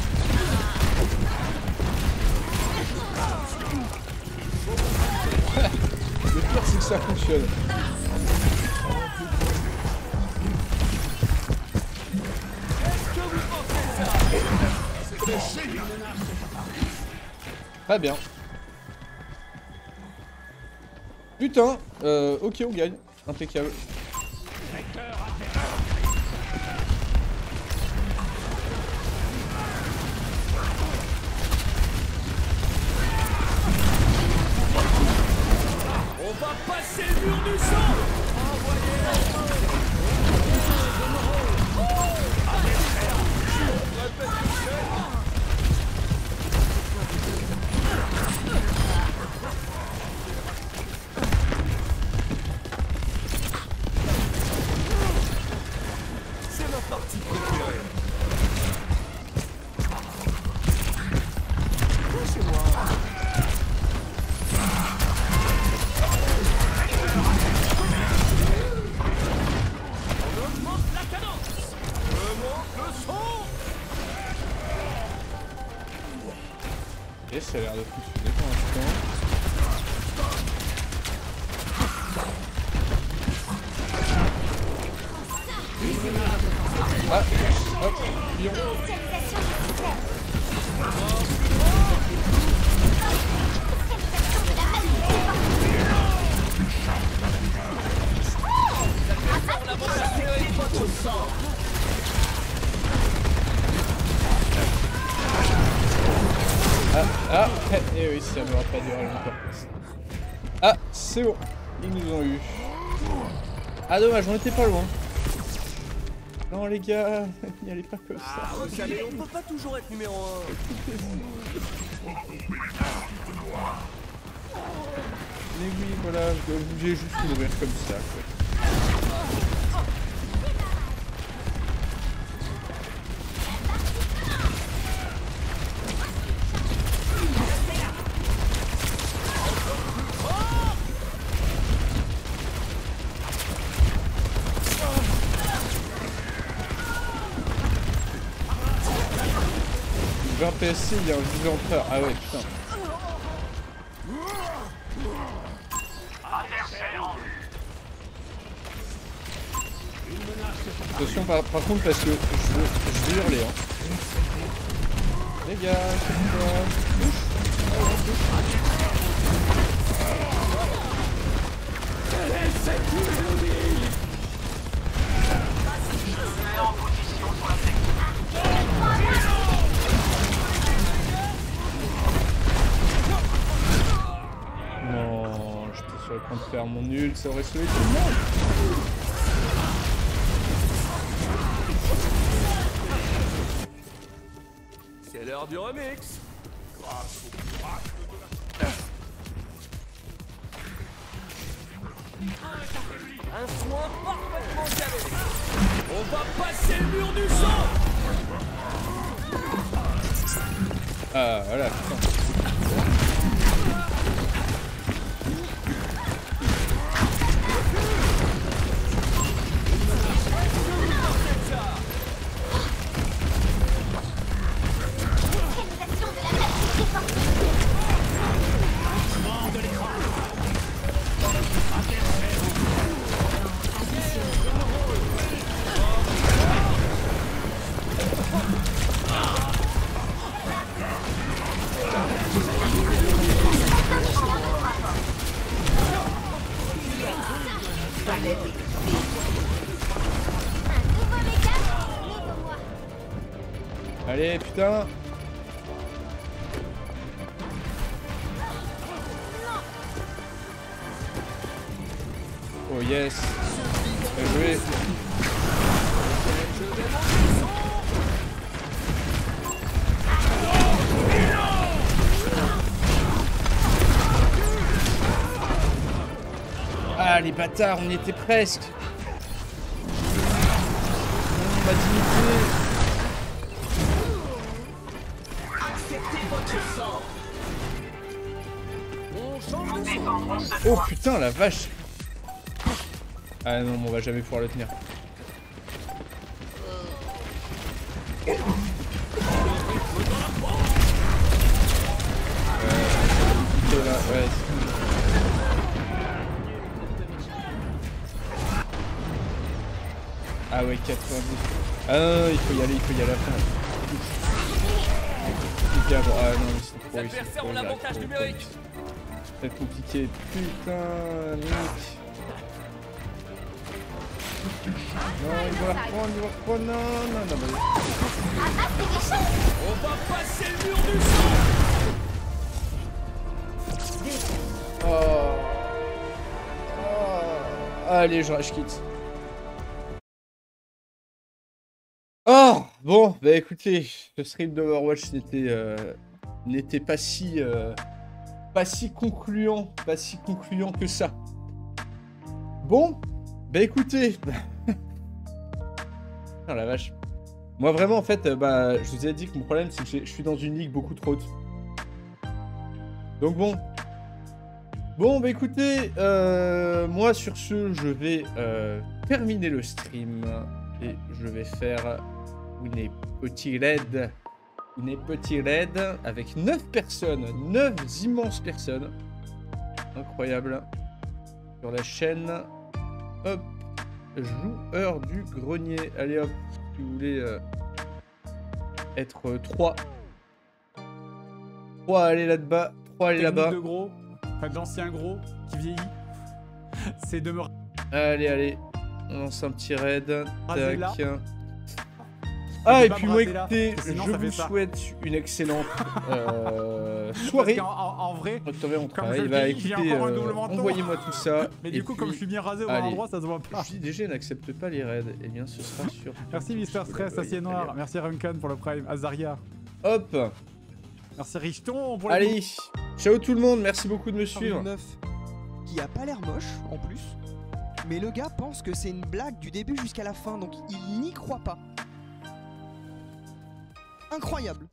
Le pire c'est que ça fonctionne. Très bien. Putain, ok on gagne. Impeccable. On va passer le mur du sang. C'est ma partie préférée. C'est moi. Et ça a l'air de fonctionner pour l'instant. Ah, hop, lion. Et oui, ça ne va pas durer longtemps. Ah, c'est bon, ils nous ont eu. Ah dommage, on était pas loin. Non les gars, n'y allez pas comme ça. Ah, vous savez, on peut pas toujours être numéro 1. Mais oui, voilà, je dois bouger juste mourir comme ça, quoi. PSC, il y a un viseur empereur. Ah ouais, putain. Attention par contre parce que je vais hurler. Hein. Les gars, c'est quoi? Non, j'étais sur le point de faire mon nul, ça aurait sauvé tout le monde. C'est l'heure du remix. Un soin parfaitement calé. On va passer le mur du sang. Ah voilà, putain. Allez, putain. Oh yes. Bien joué. Ah les bâtards, on y était presque. On va dignité. Oh putain la vache. Ah non, on va jamais pouvoir le tenir. Ouais. Ah ouais, 90. Ah non, il faut y aller à la fin. Ah non, mais c'est trop, adversaires ont l'avantage numérique. C'est compliqué. Putain, mec. Non, il va la reprendre, non, mais... On va passer le mur du sang. Oh. Allez, je rage quitte. Oh, bon, bah écoutez, ce stream d'Overwatch n'était pas si concluant, que ça. Bon, bah écoutez, oh la vache. Moi vraiment en fait, je vous ai dit que mon problème c'est que je suis dans une ligue beaucoup trop haute. Donc bon. Bon bah écoutez, moi sur ce, je vais terminer le stream et je vais faire une petite raid avec 9 personnes, 9 immenses personnes. Incroyable. Sur la chaîne, hop, joueur du grenier. Allez hop, si vous voulez être 3. 3 allez là-bas, 3 allez là-bas. de gros, pas d'ancien gros qui vieillit. C'est de me... Allez, on lance un petit raid. Tac. Ah, et pas puis moi, brasser là, écoutez, parce que sinon, je ça fait vous ça. souhaite une excellente soirée. En vrai, on comme travaille. je Bah le dis, j'ai écoutez, encore un double menton. envoyez-moi tout ça. Mais et du coup, puis, comme je suis bien rasé au bon allez. endroit, ça se voit pas. JDG n'accepte pas les raids, et bien ce sera sur... Merci Mister Stress, Acier Noir. Merci Runkan pour le Prime. Azaria. Hop. Merci Richton pour le Allez, ciao tout le monde, merci beaucoup de me Une suivre. meuf qui a pas l'air moche en plus, mais le gars pense que c'est une blague du début jusqu'à la fin, donc il n'y croit pas. Incroyable.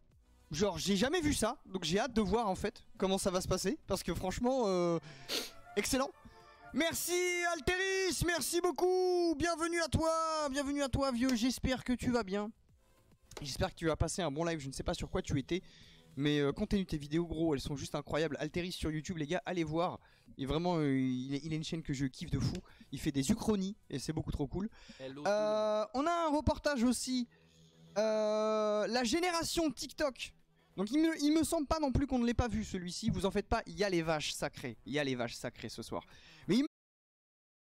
Genre j'ai jamais vu ça, donc j'ai hâte de voir en fait comment ça va se passer, parce que franchement, excellent. Merci Alteris, merci beaucoup, bienvenue à toi vieux, j'espère que tu vas bien. J'espère que tu as passé un bon live, je ne sais pas sur quoi tu étais, mais continue tes vidéos gros, elles sont juste incroyables. Alteris sur YouTube les gars, allez voir, et vraiment il a une chaîne que je kiffe de fou, il fait des uchronies et c'est beaucoup trop cool. On a un reportage aussi, la génération TikTok. Donc il me semble pas non plus qu'on ne l'ait pas vu celui-ci, vous en faites pas, il y a les vaches sacrées ce soir.